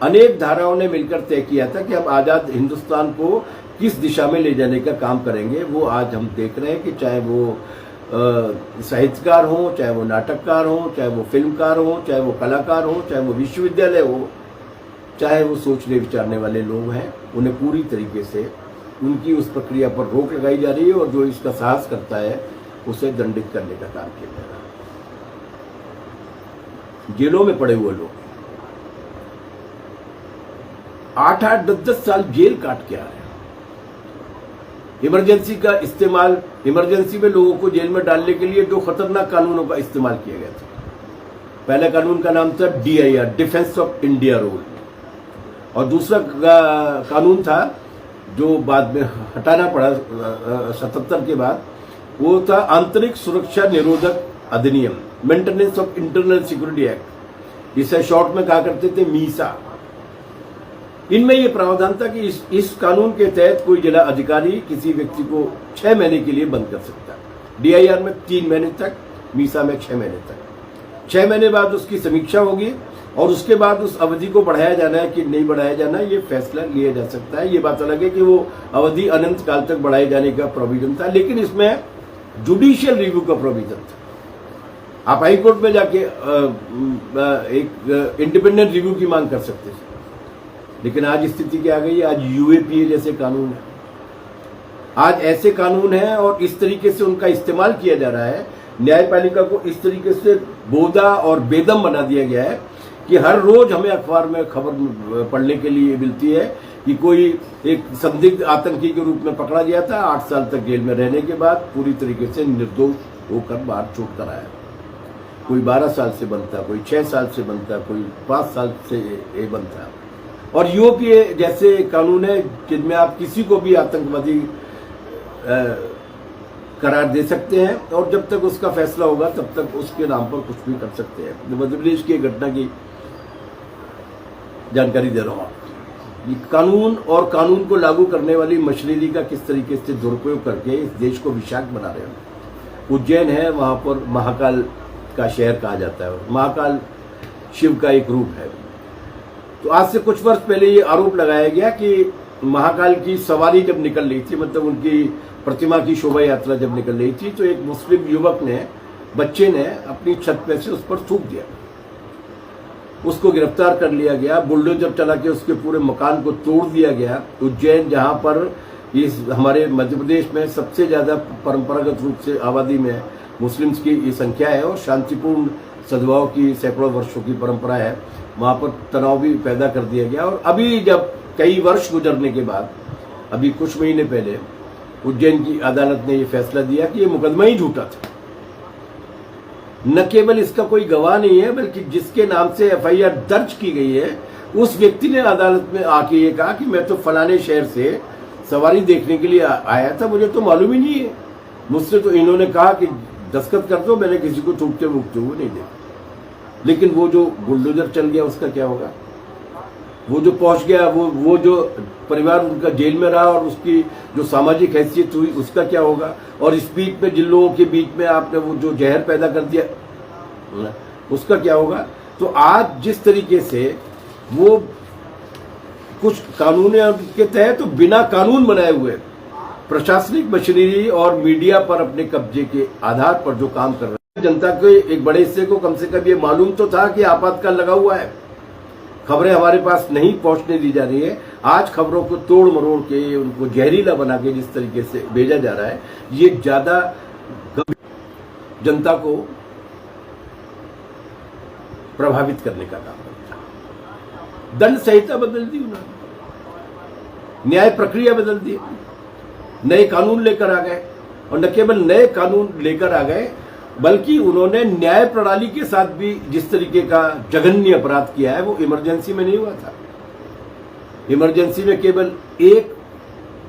अनेक धाराओं ने मिलकर तय किया था कि हम आजाद हिंदुस्तान को किस दिशा में ले जाने का काम करेंगे। वो आज हम देख रहे हैं कि चाहे वो साहित्यकार हों, चाहे वो नाटककार हों, चाहे वो फिल्मकार हों, चाहे वो कलाकार हों, चाहे वो विश्वविद्यालय हो, चाहे वो सोचने विचारने वाले लोग हैं, उन्हें पूरी तरीके से उनकी उस प्रक्रिया पर रोक लगाई जा रही है और जो इसका साहस करता है उसे दंडित करने का काम किया जा रहा है। जेलों में पड़े हुए लोग 8-8, 10-10 साल जेल काट के आ रहे हैं। इमरजेंसी का इस्तेमाल, इमरजेंसी में लोगों को जेल में डालने के लिए 2 खतरनाक कानूनों का इस्तेमाल किया गया था। पहला कानून का नाम था DIR, defence of India rule, और दूसरा कानून था जो बाद में हटाना पड़ा 77 के बाद, वो था आंतरिक सुरक्षा निरोधक अधिनियम, maintenance of internal security act, इसे शॉर्ट में कहा करते थे मीसा। इनमें यह प्रावधान था कि इस कानून के तहत कोई जिला अधिकारी किसी व्यक्ति को 6 महीने के लिए बंद कर सकता है। DIR में 3 महीने तक, मीसा में 6 महीने तक। 6 महीने बाद उसकी समीक्षा होगी और उसके बाद उस अवधि को बढ़ाया जाना है कि नहीं बढ़ाया जाना है, ये फैसला लिया जा सकता है। ये बात अलग है कि वो अवधि अनंत काल तक बढ़ाए जाने का प्रोविजन था, लेकिन इसमें जुडिशियल रिव्यू का प्रोविजन था। आप हाई कोर्ट में जाके एक इंडिपेंडेंट रिव्यू की मांग कर सकते थे, लेकिन आज स्थिति क्या आ गई है? आज UAPA जैसे कानून है, आज ऐसे कानून हैं और इस तरीके से उनका इस्तेमाल किया जा रहा है। न्यायपालिका को इस तरीके से बोधा और बेदम बना दिया गया है कि हर रोज हमें अखबार में खबर पढ़ने के लिए मिलती है कि कोई एक संदिग्ध आतंकी के रूप में पकड़ा गया था, 8 साल तक जेल में रहने के बाद पूरी तरीके से निर्दोष होकर बाहर छूट कर आया। कोई 12 साल से बनता, कोई 6 साल से बनता, कोई 5 साल से बनता। और UAPA जैसे कानून है जिनमें आप किसी को भी आतंकवादी करार दे सकते हैं और जब तक उसका फैसला होगा तब तक उसके नाम पर कुछ भी कर सकते हैं। मध्य प्रदेश की घटना की जानकारी दे रहा हूं। कानून और कानून को लागू करने वाली मशीनरी का किस तरीके से दुरुपयोग करके इस देश को विषाक्त बना रहे हैं। उज्जैन है, वहां पर महाकाल का शहर कहा जाता है, महाकाल शिव का एक रूप है। तो आज से कुछ वर्ष पहले ये आरोप लगाया गया कि महाकाल की सवारी जब निकल रही थी, मतलब उनकी प्रतिमा की शोभा यात्रा जब निकल रही थी, तो एक मुस्लिम युवक ने, बच्चे ने अपनी छत पे से उस पर थूक दिया। उसको गिरफ्तार कर लिया गया, बुलडोजर चला के उसके पूरे मकान को तोड़ दिया गया। उज्जैन, जहां पर इस हमारे मध्य प्रदेश में सबसे ज्यादा परंपरागत रूप से आबादी में मुस्लिम्स की ये संख्या है और शांतिपूर्ण सद्भाव की सैकड़ों वर्षों की परंपरा है, वहां पर तनाव भी पैदा कर दिया गया। और अभी जब कई वर्ष गुजरने के बाद, अभी कुछ महीने पहले उज्जैन की अदालत ने यह फैसला दिया कि यह मुकदमा ही झूठा था। न केवल इसका कोई गवाह नहीं है, बल्कि जिसके नाम से FIR दर्ज की गई है उस व्यक्ति ने अदालत में आके ये कहा कि मैं तो फलाने शहर से सवारी देखने के लिए आया था, मुझे तो मालूम ही नहीं है। मुझसे तो इन्होंने कहा कि दस्तखत कर दो, मैंने किसी को थूकते वूकते हुए नहीं देखा। लेकिन वो जो बुलडोजर चल गया उसका क्या होगा? वो जो पहुंच गया, वो जो परिवार उनका जेल में रहा और उसकी जो सामाजिक हैसियत हुई उसका क्या होगा? और इस बीच में जिन लोगों के बीच में आपने वो जो जहर पैदा कर दिया उसका क्या होगा? तो आज जिस तरीके से वो कुछ कानून के तहत तो बिना कानून बनाए हुए प्रशासनिक मशीनरी और मीडिया पर अपने कब्जे के आधार पर जो काम कर रहे हैं, जनता के एक बड़े हिस्से को कम से कम ये मालूम तो था कि आपातकाल लगा हुआ है, खबरें हमारे पास नहीं पहुंचने दी जा रही है। आज खबरों को तोड़ मरोड़ के, उनको जहरीला बना के जिस तरीके से भेजा जा रहा है, ये ज्यादा जनता को प्रभावित करने का काम करता है। दंड संहिता बदल दी उन्होंने, न्याय प्रक्रिया बदल दी, नए कानून लेकर आ गए। और न केवल नए कानून लेकर आ गए, बल्कि उन्होंने न्याय प्रणाली के साथ भी जिस तरीके का जघन्य अपराध किया है वो इमरजेंसी में नहीं हुआ था। इमरजेंसी में केवल एक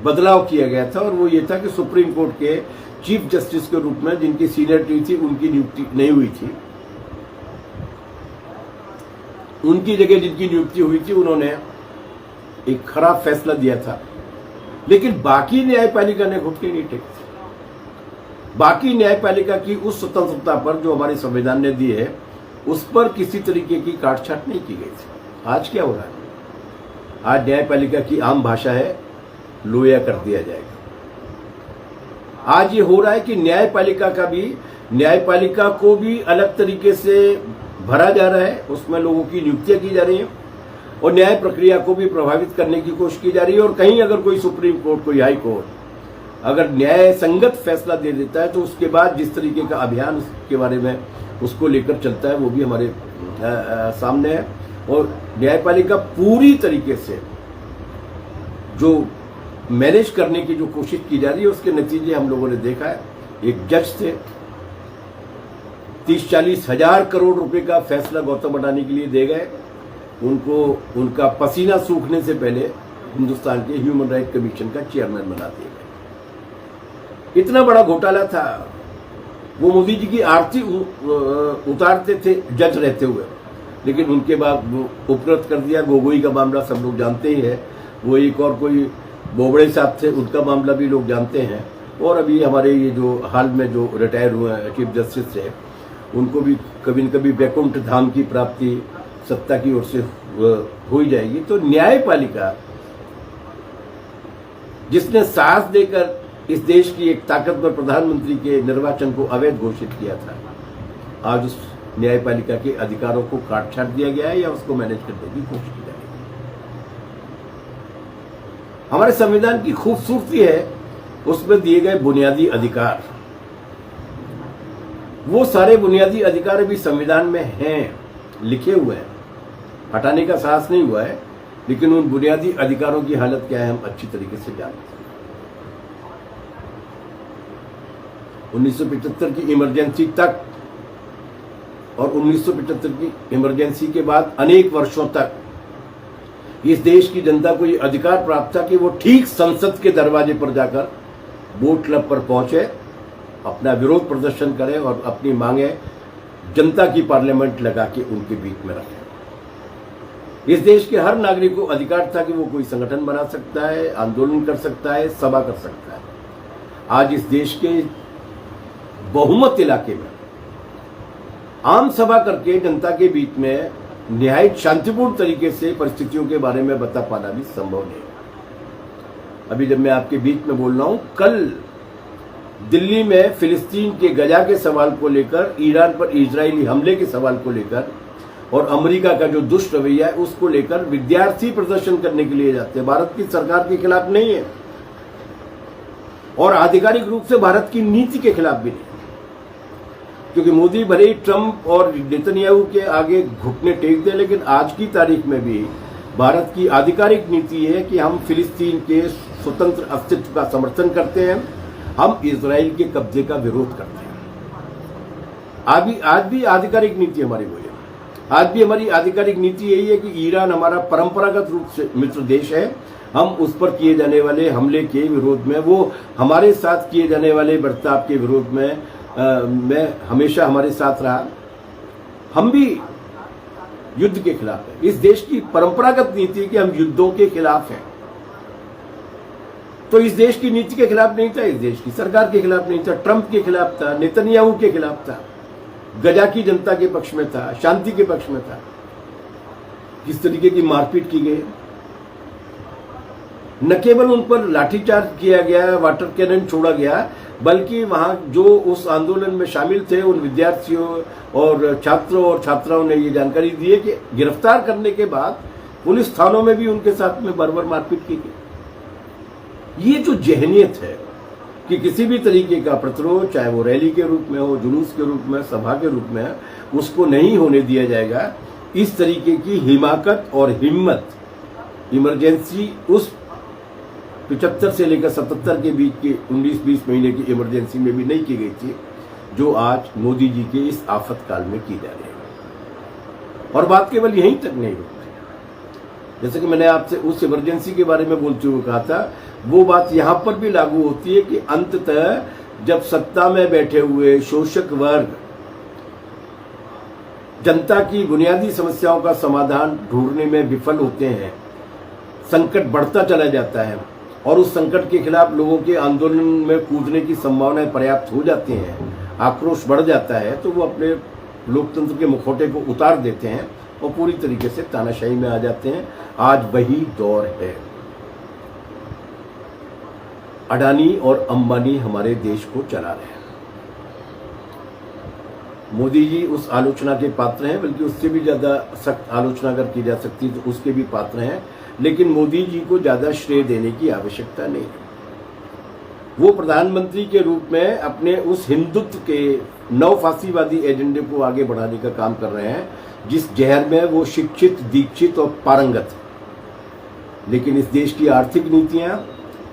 बदलाव किया गया था और वो ये था कि सुप्रीम कोर्ट के चीफ जस्टिस के रूप में जिनकी सीनियरिटी थी उनकी नियुक्ति नहीं हुई थी, उनकी जगह जिनकी नियुक्ति हुई थी उन्होंने एक खराब फैसला दिया था। लेकिन बाकी न्यायपालिका ने घुटने नहीं टेकी। बाकी न्यायपालिका की उस स्वतंत्रता पर जो हमारे संविधान ने दी है उस पर किसी तरीके की काटछाट नहीं की गई थी। आज क्या हो रहा है? आज न्यायपालिका की आम भाषा है, लोया कर दिया जाएगा। आज ये हो रहा है कि न्यायपालिका को भी अलग तरीके से भरा जा रहा है, उसमें लोगों की नियुक्तियां की जा रही हैं और न्याय प्रक्रिया को भी प्रभावित करने की कोशिश की जा रही है। और कहीं अगर कोई सुप्रीम कोर्ट, कोई हाई कोर्ट अगर न्याय संगत फैसला दे देता है तो उसके बाद जिस तरीके का अभियान उसके बारे में उसको लेकर चलता है वो भी हमारे सामने है। और न्यायपालिका पूरी तरीके से जो मैनेज करने की जो कोशिश की जा रही है उसके नतीजे हम लोगों ने देखा है। एक जज थे, 30-40 हजार करोड़ रुपए का फैसला गौतम अडानी के लिए दे गए, उनको उनका पसीना सूखने से पहले हिंदुस्तान के ह्यूमन राइट कमीशन का चेयरमैन बना दिया गया। इतना बड़ा घोटाला था, वो मोदी जी की आरती उतारते थे जज रहते हुए, लेकिन उनके बाद वो उपरत कर दिया। गोगोई का मामला सब लोग जानते ही है, वो एक और कोई बोबड़े साहब थे, उनका मामला भी लोग जानते हैं। और अभी हमारे ये जो हाल में जो रिटायर हुए हैं चीफ जस्टिस थे, उनको भी कभी न कभी वैकुंठ धाम की प्राप्ति सत्ता की ओर से हो ही जाएगी। तो न्यायपालिका जिसने साहस देकर इस देश की एक ताकतवर प्रधानमंत्री के निर्वाचन को अवैध घोषित किया था, आज उस न्यायपालिका के अधिकारों को काट छाट दिया गया है या उसको मैनेज करने की कोशिश की जा रही है। हमारे संविधान की खूबसूरती है उसमें दिए गए बुनियादी अधिकार, वो सारे बुनियादी अधिकार अभी संविधान में हैं, लिखे हुए हैं, हटाने का साहस नहीं हुआ है। लेकिन उन बुनियादी अधिकारों की हालत क्या है हम अच्छी तरीके से जानते हैं। 1975 की इमरजेंसी तक और 1975 की इमरजेंसी के बाद अनेक वर्षों तक इस देश की जनता को ये अधिकार प्राप्त था कि वो ठीक संसद के दरवाजे पर जाकर वोट क्लब पर पहुंचे, अपना विरोध प्रदर्शन करें और अपनी मांगे जनता की पार्लियामेंट लगा के उनके बीच में रखें। इस देश के हर नागरिक को अधिकार था कि वो कोई संगठन बना सकता है, आंदोलन कर सकता है, सभा कर सकता है। आज इस देश के बहुमत इलाके में आम सभा करके जनता के बीच में निहायत शांतिपूर्ण तरीके से परिस्थितियों के बारे में बता पाना भी संभव नहीं। अभी जब मैं आपके बीच में बोल रहा हूं, कल दिल्ली में फिलिस्तीन के गजा के सवाल को लेकर, ईरान पर इजरायली हमले के सवाल को लेकर और अमेरिका का जो दुष्ट रवैया है उसको लेकर विद्यार्थी प्रदर्शन करने के लिए जाते हैं। भारत की सरकार के खिलाफ नहीं है और आधिकारिक रूप से भारत की नीति के खिलाफ भी नहीं, क्योंकि मोदी भले ही ट्रंप और नेतन्याहू के आगे घुटने टेक दे, लेकिन आज की तारीख में भी भारत की आधिकारिक नीति है कि हम फिलिस्तीन के स्वतंत्र अस्तित्व का समर्थन करते हैं, हम इजराइल के कब्जे का विरोध करते हैं। आज भी आधिकारिक नीति हमारी वही है। आज भी हमारी आधिकारिक नीति यही है कि ईरान हमारा परंपरागत रूप से मित्र देश है, हम उस पर किए जाने वाले हमले के विरोध में, वो हमारे साथ किए जाने वाले बर्ताव के विरोध में मैं हमेशा हमारे साथ रहा। हम भी युद्ध के खिलाफ है। इस देश की परंपरागत नीति है कि हम युद्धों के खिलाफ हैं। तो इस देश की नीति के खिलाफ नहीं था, इस देश की सरकार के खिलाफ नहीं था, ट्रंप के खिलाफ था, नेतन्याहू के खिलाफ था, गजा की जनता के पक्ष में था, शांति के पक्ष में था। किस तरीके की मारपीट की गई, न केवल उन पर लाठीचार्ज किया गया, वाटर कैनन छोड़ा गया, बल्कि वहां जो उस आंदोलन में शामिल थे उन विद्यार्थियों और छात्रों और छात्राओं ने ये जानकारी दी है कि गिरफ्तार करने के बाद पुलिस थानों में भी उनके साथ में बर्बर मारपीट की गई। ये जो जहनियत है कि किसी भी तरीके का प्रतिरोध, चाहे वो रैली के रूप में हो, जुलूस के रूप में, सभा के रूप में, उसको नहीं होने दिया जाएगा, इस तरीके की हिमाकत और हिम्मत इमरजेंसी उस 75 से लेकर 77 के बीच के 19-20 महीने की इमरजेंसी में भी नहीं की गई थी, जो आज मोदी जी के इस आफत काल में की जा रही है। और बात केवल यहीं तक नहीं रुकती, जैसे कि मैंने आपसे उस इमरजेंसी के बारे में बोलते हुए कहा था, वो बात यहां पर भी लागू होती है कि अंततः जब सत्ता में बैठे हुए शोषक वर्ग जनता की बुनियादी समस्याओं का समाधान ढूंढने में विफल होते हैं, संकट बढ़ता चला जाता है और उस संकट के खिलाफ लोगों के आंदोलन में कूदने की संभावनाएं पर्याप्त हो जाती हैं, आक्रोश बढ़ जाता है, तो वो अपने लोकतंत्र के मुखौटे को उतार देते हैं और पूरी तरीके से तानाशाही में आ जाते हैं। आज वही दौर है। अडानी और अंबानी हमारे देश को चला रहे हैं। मोदी जी उस आलोचना के पात्र हैं, बल्कि उससे भी ज्यादा सख्त आलोचना अगर की जा सकती तो उसके भी पात्र हैं, लेकिन मोदी जी को ज्यादा श्रेय देने की आवश्यकता नहीं है। वो प्रधानमंत्री के रूप में अपने उस हिंदुत्व के नवफासीवादी एजेंडे को आगे बढ़ाने का काम कर रहे हैं, जिस जहर में वो शिक्षित, दीक्षित और पारंगत है। लेकिन इस देश की आर्थिक नीतियां,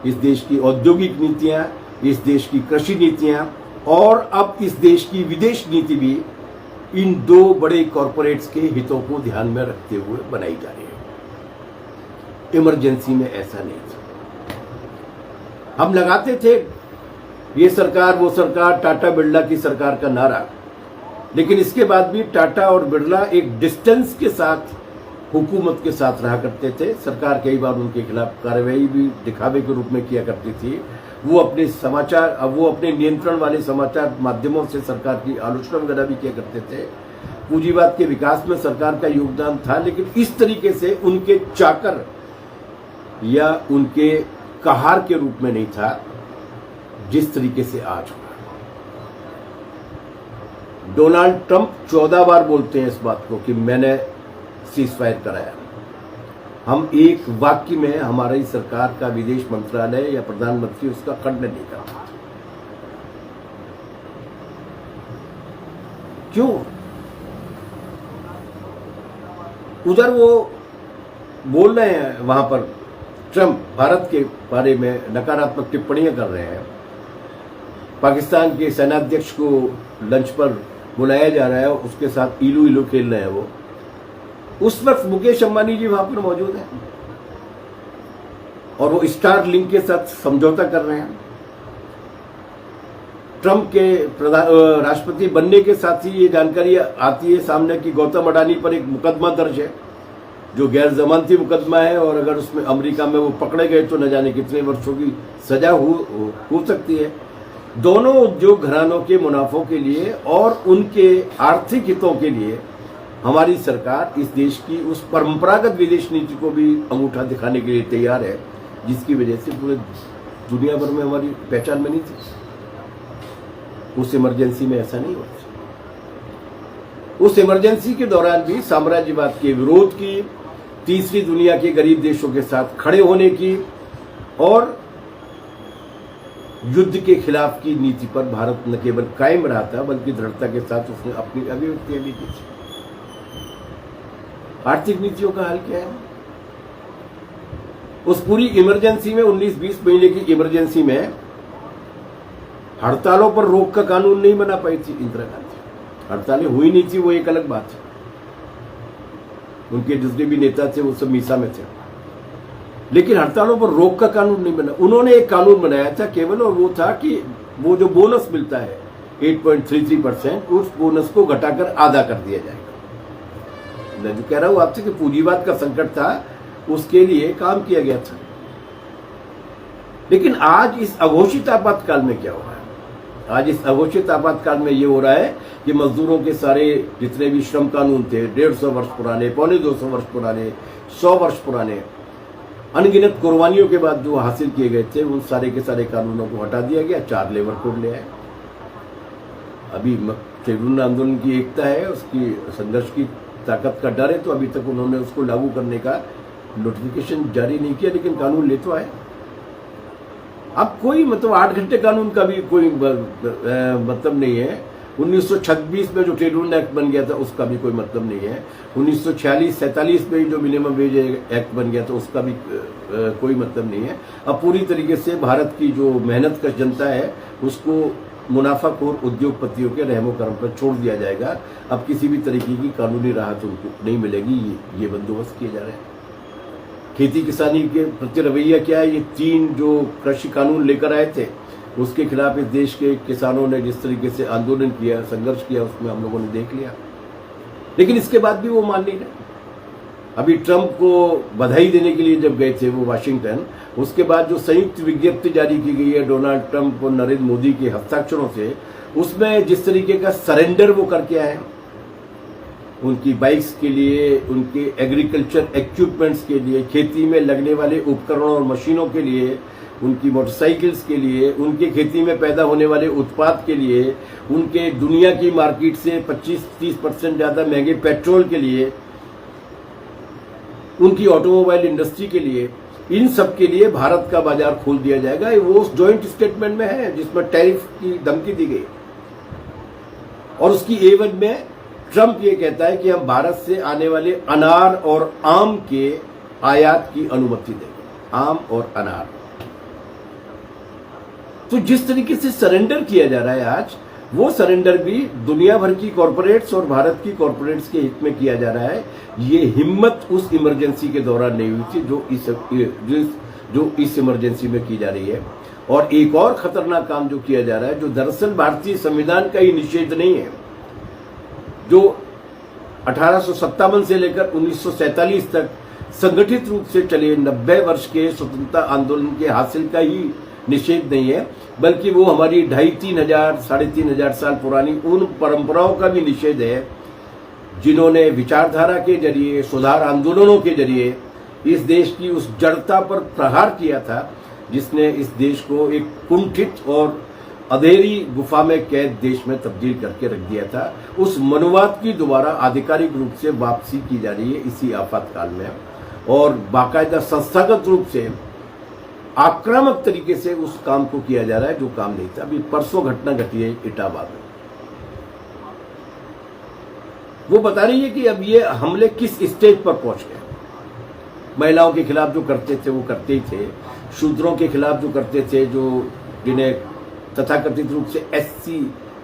इस देश की औद्योगिक नीतियां, इस देश की कृषि नीतियां और अब इस देश की विदेश नीति भी इन दो बड़े कॉरपोरेट्स के हितों को ध्यान में रखते हुए बनाई जा रही है। इमरजेंसी में ऐसा नहीं था। हम लगाते थे ये सरकार वो सरकार, टाटा बिरला की सरकार का नारा, लेकिन इसके बाद भी टाटा और बिरला एक डिस्टेंस के साथ हुकूमत के साथ रहा करते थे। सरकार कई बार उनके खिलाफ कार्रवाई भी दिखावे के रूप में किया करती थी। वो अपने नियंत्रण वाले समाचार माध्यमों से सरकार की आलोचना वगैरह भी किया करते थे। पूंजीवाद के विकास में सरकार का योगदान था, लेकिन इस तरीके से उनके चाकर या उनके कहार के रूप में नहीं था जिस तरीके से आज हुआ। डोनाल्ड ट्रंप 14 बार बोलते हैं इस बात को कि मैंने सीजफायर कराया। हम एक वाक्य में हमारी सरकार का विदेश मंत्रालय या प्रधानमंत्री उसका खंडन नहीं करता। क्यों? उधर वो बोल रहे हैं, वहां पर ट्रंप भारत के बारे में नकारात्मक टिप्पणियां कर रहे हैं। पाकिस्तान के सेनाध्यक्ष को लंच पर बुलाया जा रहा है, उसके साथ इलू इलू खेल रहे हैं वो। उस वक्त मुकेश अंबानी जी वहां पर मौजूद हैं और वो स्टार लिंक के साथ समझौता कर रहे हैं। ट्रंप के राष्ट्रपति बनने के साथ ही ये जानकारी आती है सामने कि गौतम अडानी पर एक मुकदमा दर्ज है जो गैर जमानती मुकदमा है, और अगर उसमें अमेरिका में वो पकड़े गए तो न जाने कितने वर्षों की सजा हो सकती है। दोनों उद्योग घरानों के मुनाफों के लिए और उनके आर्थिक हितों के लिए हमारी सरकार इस देश की उस परंपरागत विदेश नीति को भी अंगूठा दिखाने के लिए तैयार है, जिसकी वजह से पूरे दुनिया भर में हमारी पहचान बनी थी। उस इमरजेंसी में ऐसा नहीं हुआ। उस इमरजेंसी के दौरान भी साम्राज्यवाद के विरोध की, तीसरी दुनिया के गरीब देशों के साथ खड़े होने की और युद्ध के खिलाफ की नीति पर भारत न केवल कायम रहा था, बल्कि दृढ़ता के साथ उसने अपनी अभिव्यक्तियां भी की थी। आर्थिक नीतियों का हाल क्या है? उस पूरी इमरजेंसी में 19-20 महीने की इमरजेंसी में हड़तालों पर रोक का कानून नहीं बना पाई थी इंदिरा गांधी। हड़तालें हुई नहीं थी, वो एक अलग बात है। उनके जितने भी नेता थे वो सब मीसा में थे, लेकिन हड़तालों पर रोक का कानून नहीं बना। उन्होंने एक कानून बनाया था केवल, और वो था कि वो जो बोनस मिलता है 8.33%, उस बोनस को घटाकर आधा कर दिया जाएगा। मैं जो कह रहा हूं आपसे कि पूंजीवाद का संकट था, उसके लिए काम किया गया था। लेकिन आज इस अघोषित आपातकाल में क्या हो रहा है? आज इस अघोषित आपातकाल में ये हो रहा है कि मजदूरों के सारे जितने भी श्रम कानून थे, 150 वर्ष पुराने, 250 वर्ष पुराने, 100 वर्ष पुराने, अनगिनत कुर्बानियों के बाद जो हासिल किए गए थे, उन सारे के सारे कानूनों को हटा दिया गया। 4 लेबर कोड ले आए। अभी ट्रिब्यूनल आंदोलन की एकता है, उसकी संघर्ष की ताकत का डर है, तो अभी तक उन्होंने उसको लागू करने का नोटिफिकेशन जारी नहीं किया, लेकिन कानून ले तो आए। अब कोई 8 घंटे कानून का भी कोई मतलब नहीं है। 1926 में जो ट्रिब्यूनल एक्ट बन गया था उसका भी कोई मतलब नहीं है। 1946-47 में जो मिनिमम वेज एक्ट बन गया था उसका भी कोई मतलब नहीं है। अब पूरी तरीके से भारत की जो मेहनत का जनता है उसको मुनाफाखोर उद्योगपतियों के रहमो करम पर छोड़ दिया जाएगा। अब किसी भी तरीके की कानूनी राहत उनको नहीं मिलेगी। ये बंदोबस्त किए जा रहे हैं। खेती किसानी के प्रति रवैया क्या है? ये 3 जो कृषि कानून लेकर आए थे उसके खिलाफ इस देश के किसानों ने जिस तरीके से आंदोलन किया, संघर्ष किया, उसमें हम लोगों ने देख लिया। लेकिन इसके बाद भी वो मान नहीं रहे। अभी ट्रंप को बधाई देने के लिए जब गए थे वो वाशिंगटन, उसके बाद जो संयुक्त विज्ञप्ति जारी की गई है डोनाल्ड ट्रंप और नरेंद्र मोदी के हस्ताक्षरों से, उसमें जिस तरीके का सरेंडर वो करके आए, उनकी बाइक्स के लिए, उनके एग्रीकल्चर इक्विपमेंट्स के लिए, खेती में लगने वाले उपकरणों और मशीनों के लिए उनकी मोटरसाइकिल्स के लिए, उनके खेती में पैदा होने वाले उत्पाद के लिए, उनके दुनिया की मार्केट से 25-30% ज़्यादा महंगे पेट्रोल के लिए, उनकी ऑटोमोबाइल इंडस्ट्री के लिए, इन सब के लिए भारत का बाजार खोल दिया जाएगा। वो उस जॉइंट स्टेटमेंट में है जिसमें टैरिफ की धमकी दी गई और उसकी एवज में ट्रंप ये कहता है कि हम भारत से आने वाले अनार और आम के आयात की अनुमति देंगे। आम और अनार। तो जिस तरीके से सरेंडर किया जा रहा है आज, वो सरेंडर भी दुनिया भर की कॉरपोरेट्स और भारत की कॉरपोरेट्स के हित में किया जा रहा है। ये हिम्मत उस इमरजेंसी के दौरान नहीं हुई थी जो इस इमरजेंसी में की जा रही है। और एक और खतरनाक काम जो किया जा रहा है, जो दरअसल भारतीय संविधान का ही निषेध नहीं है, जो 1857 से लेकर 1947 तक संगठित रूप से चले 90 वर्ष के स्वतंत्रता आंदोलन के हासिल का ही निषेध नहीं है, बल्कि वो हमारी 2500-3000 3,500 साल पुरानी उन परंपराओं का भी निषेध है जिन्होंने विचारधारा के जरिए, सुधार आंदोलनों के जरिए इस देश की उस जड़ता पर प्रहार किया था, जिसने इस देश को एक कुंठित और अंधेरी गुफा में कैद देश में तब्दील करके रख दिया था। उस मनुवाद की दोबारा आधिकारिक रूप से वापसी की जा रही है इसी आपातकाल में, और बाकायदा संस्थागत रूप से आक्रामक तरीके से उस काम को किया जा रहा है जो काम नहीं था। अभी परसों घटना घटी है इटावा में। वो बता रही है कि अब ये हमले किस स्टेज पर पहुंच गए। महिलाओं के खिलाफ जो करते थे वो करते ही थे, शूद्रों के खिलाफ जो करते थे, जो जिन्हें तथाकथित रूप से एससी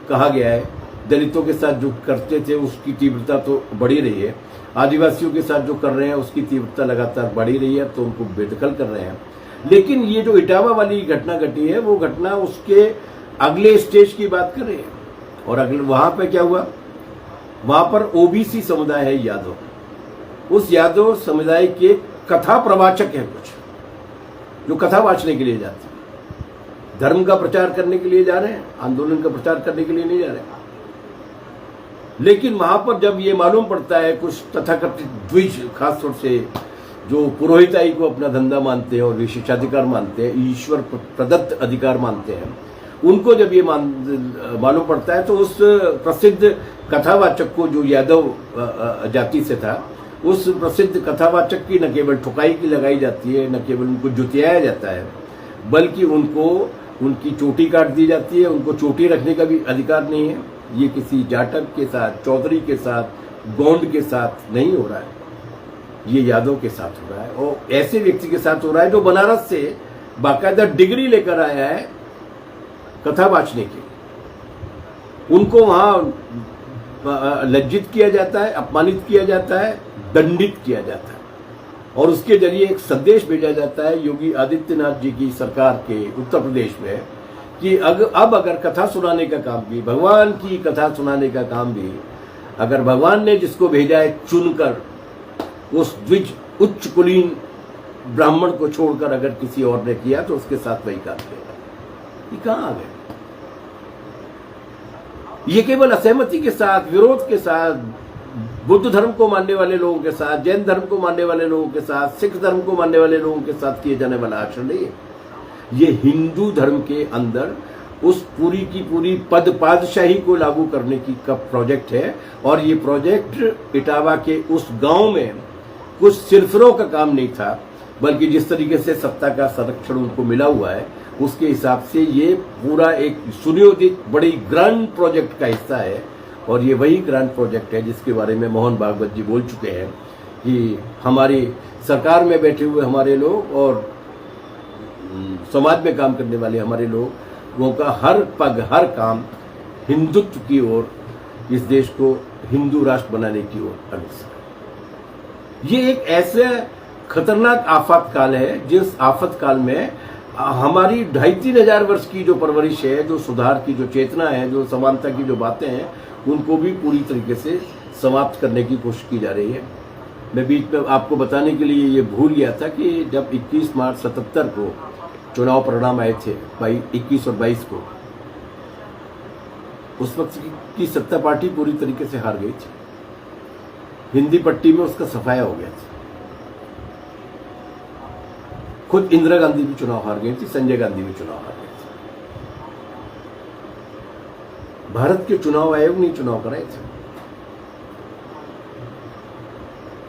कहा गया है, दलितों के साथ जो करते थे उसकी तीव्रता तो बढ़ी रही है, आदिवासियों के साथ जो कर रहे हैं उसकी तीव्रता लगातार बढ़ी रही है, तो उनको बेदखल कर रहे हैं। लेकिन ये जो इटावा वाली घटना घटी है, वो घटना उसके अगले स्टेज की बात कर रही है। और अगले वहां पे क्या हुआ, वहां पर ओबीसी समुदाय है यादव, उस यादव समुदाय के कथा प्रवाचक हैं कुछ, जो कथा वाचने के लिए जाते हैं, धर्म का प्रचार करने के लिए जा रहे हैं, आंदोलन का प्रचार करने के लिए नहीं जा रहे हैं। लेकिन वहां पर जब ये मालूम पड़ता है, कुछ तथाकथित द्विज, खासतौर से जो पुरोहिताई को अपना धंधा मानते हैं और विशेषाधिकार मानते हैं, ईश्वर प्रदत्त अधिकार मानते हैं, उनको जब ये मालूम पड़ता है, तो उस प्रसिद्ध कथावाचक को, जो यादव जाति से था, उस प्रसिद्ध कथावाचक की न केवल ठुकाई की लगाई जाती है, न केवल उनको जुतियाया जाता है, बल्कि उनको उनकी चोटी काट दी जाती है। उनको चोटी रखने का भी अधिकार नहीं है। ये किसी जाटक के साथ, चौधरी के साथ, गोंड के साथ नहीं हो रहा है, ये यादव के साथ हो रहा है, और ऐसे व्यक्ति के साथ हो रहा है जो बनारस से बाकायदा डिग्री लेकर आया है कथा वाचने की। उनको वहां लज्जित किया जाता है, अपमानित किया जाता है, दंडित किया जाता है, और उसके जरिए एक संदेश भेजा जाता है योगी आदित्यनाथ जी की सरकार के उत्तर प्रदेश में कि अब अगर कथा सुनाने का काम भी, भगवान की कथा सुनाने का काम भी, अगर भगवान ने जिसको भेजा है चुनकर, उस द्विज उच्च कुलीन ब्राह्मण को छोड़कर अगर किसी और ने किया, तो उसके साथ वही काम करेगा। ये कहां आ गए? ये केवल असहमति के साथ, विरोध के साथ, बुद्ध धर्म को मानने वाले लोगों के साथ, जैन धर्म को मानने वाले लोगों के साथ, सिख धर्म को मानने वाले लोगों के साथ किए जाने वाला आचरण नहीं है। ये हिंदू धर्म के अंदर उस पूरी की पूरी पद पादशाही को लागू करने की का प्रोजेक्ट है। और ये प्रोजेक्ट इटावा के उस गांव में कुछ सिरफिरों का काम नहीं था, बल्कि जिस तरीके से सत्ता का संरक्षण उनको मिला हुआ है, उसके हिसाब से ये पूरा एक सुनियोजित बड़ी ग्रांड प्रोजेक्ट का हिस्सा है। और ये वही ग्रांड प्रोजेक्ट है जिसके बारे में मोहन भागवत जी बोल चुके हैं कि हमारी सरकार में बैठे हुए हमारे लोग और समाज में काम करने वाले हमारे लोगों का हर पग, हर काम हिंदुत्व की ओर, इस देश को हिंदू राष्ट्र बनाने की ओर अग्रसर। ये एक ऐसे खतरनाक आफतकाल है जिस आफतकाल में हमारी 2500-3000 वर्ष की जो परवरिश है, जो सुधार की जो चेतना है, जो समानता की जो बातें हैं, उनको भी पूरी तरीके से समाप्त करने की कोशिश की जा रही है। मैं बीच में आपको बताने के लिए ये भूल गया था कि जब 21 मार्च 77 को चुनाव परिणाम आए थे, 21 और 22 को, उस वक्त की सत्ता पार्टी पूरी तरीके से हार गई थी। हिंदी पट्टी में उसका सफाया हो गया था। खुद इंदिरा गांधी भी चुनाव हार गई थी, संजय गांधी भी चुनाव हार गए थे। भारत के चुनाव आयोग ने चुनाव कराए थे।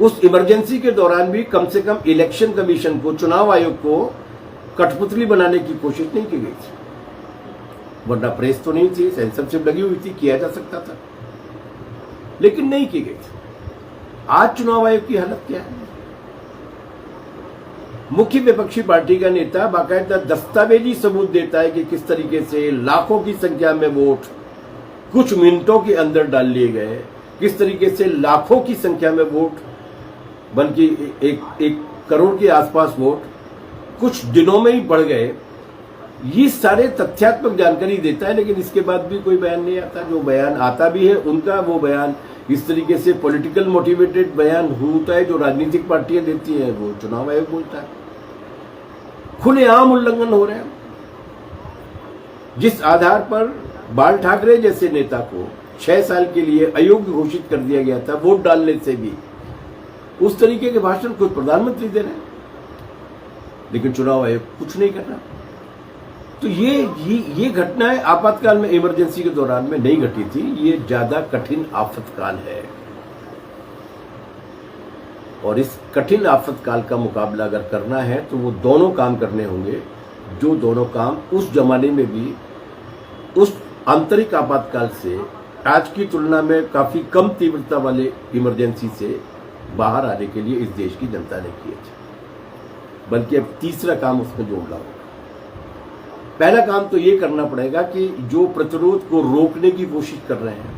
उस इमरजेंसी के दौरान भी कम से कम इलेक्शन कमीशन को, चुनाव आयोग को कठपुतली बनाने की कोशिश नहीं की गई थी, वरना प्रेस तो नहीं थी, सेंसरशिप लगी हुई थी, किया जा सकता था, लेकिन नहीं की गई थी। आज चुनाव आयोग की हालत क्या है? मुख्य विपक्षी पार्टी का नेता बाकायदा दस्तावेजी सबूत देता है कि किस तरीके से लाखों की संख्या में वोट कुछ मिनटों के अंदर डाल लिए गए, किस तरीके से लाखों की संख्या में वोट, बल्कि एक करोड़ के आसपास वोट कुछ दिनों में ही बढ़ गए। ये सारे तथ्यात्मक जानकारी देता है, लेकिन इसके बाद भी कोई बयान नहीं आता। जो बयान आता भी है उनका, वो बयान इस तरीके से पॉलिटिकल मोटिवेटेड बयान होता है जो राजनीतिक पार्टियां देती हैं, वो चुनाव आयोग बोलता है। खुलेआम उल्लंघन हो रहे हैं। जिस आधार पर बाल ठाकरे जैसे नेता को 6 साल के लिए अयोग्य घोषित कर दिया गया था वोट डालने से भी, उस तरीके के भाषण खुद प्रधानमंत्री दे रहे हैं, लेकिन चुनाव आयोग कुछ नहीं कर रहा। तो ये घटनाएं आपातकाल में, इमरजेंसी के दौरान में नहीं घटी थी। ये ज्यादा कठिन आफतकाल है, और इस कठिन आफतकाल का मुकाबला अगर करना है तो वो दोनों काम करने होंगे, जो दोनों काम उस जमाने में भी उस आंतरिक आपातकाल से आज की तुलना में काफी कम तीव्रता वाले इमरजेंसी से बाहर आने के लिए इस देश की जनता ने किए थे। बल्कि अब तीसरा काम उसमें जोड़ना होगा। पहला काम तो ये करना पड़ेगा कि जो प्रतिरोध को रोकने की कोशिश कर रहे हैं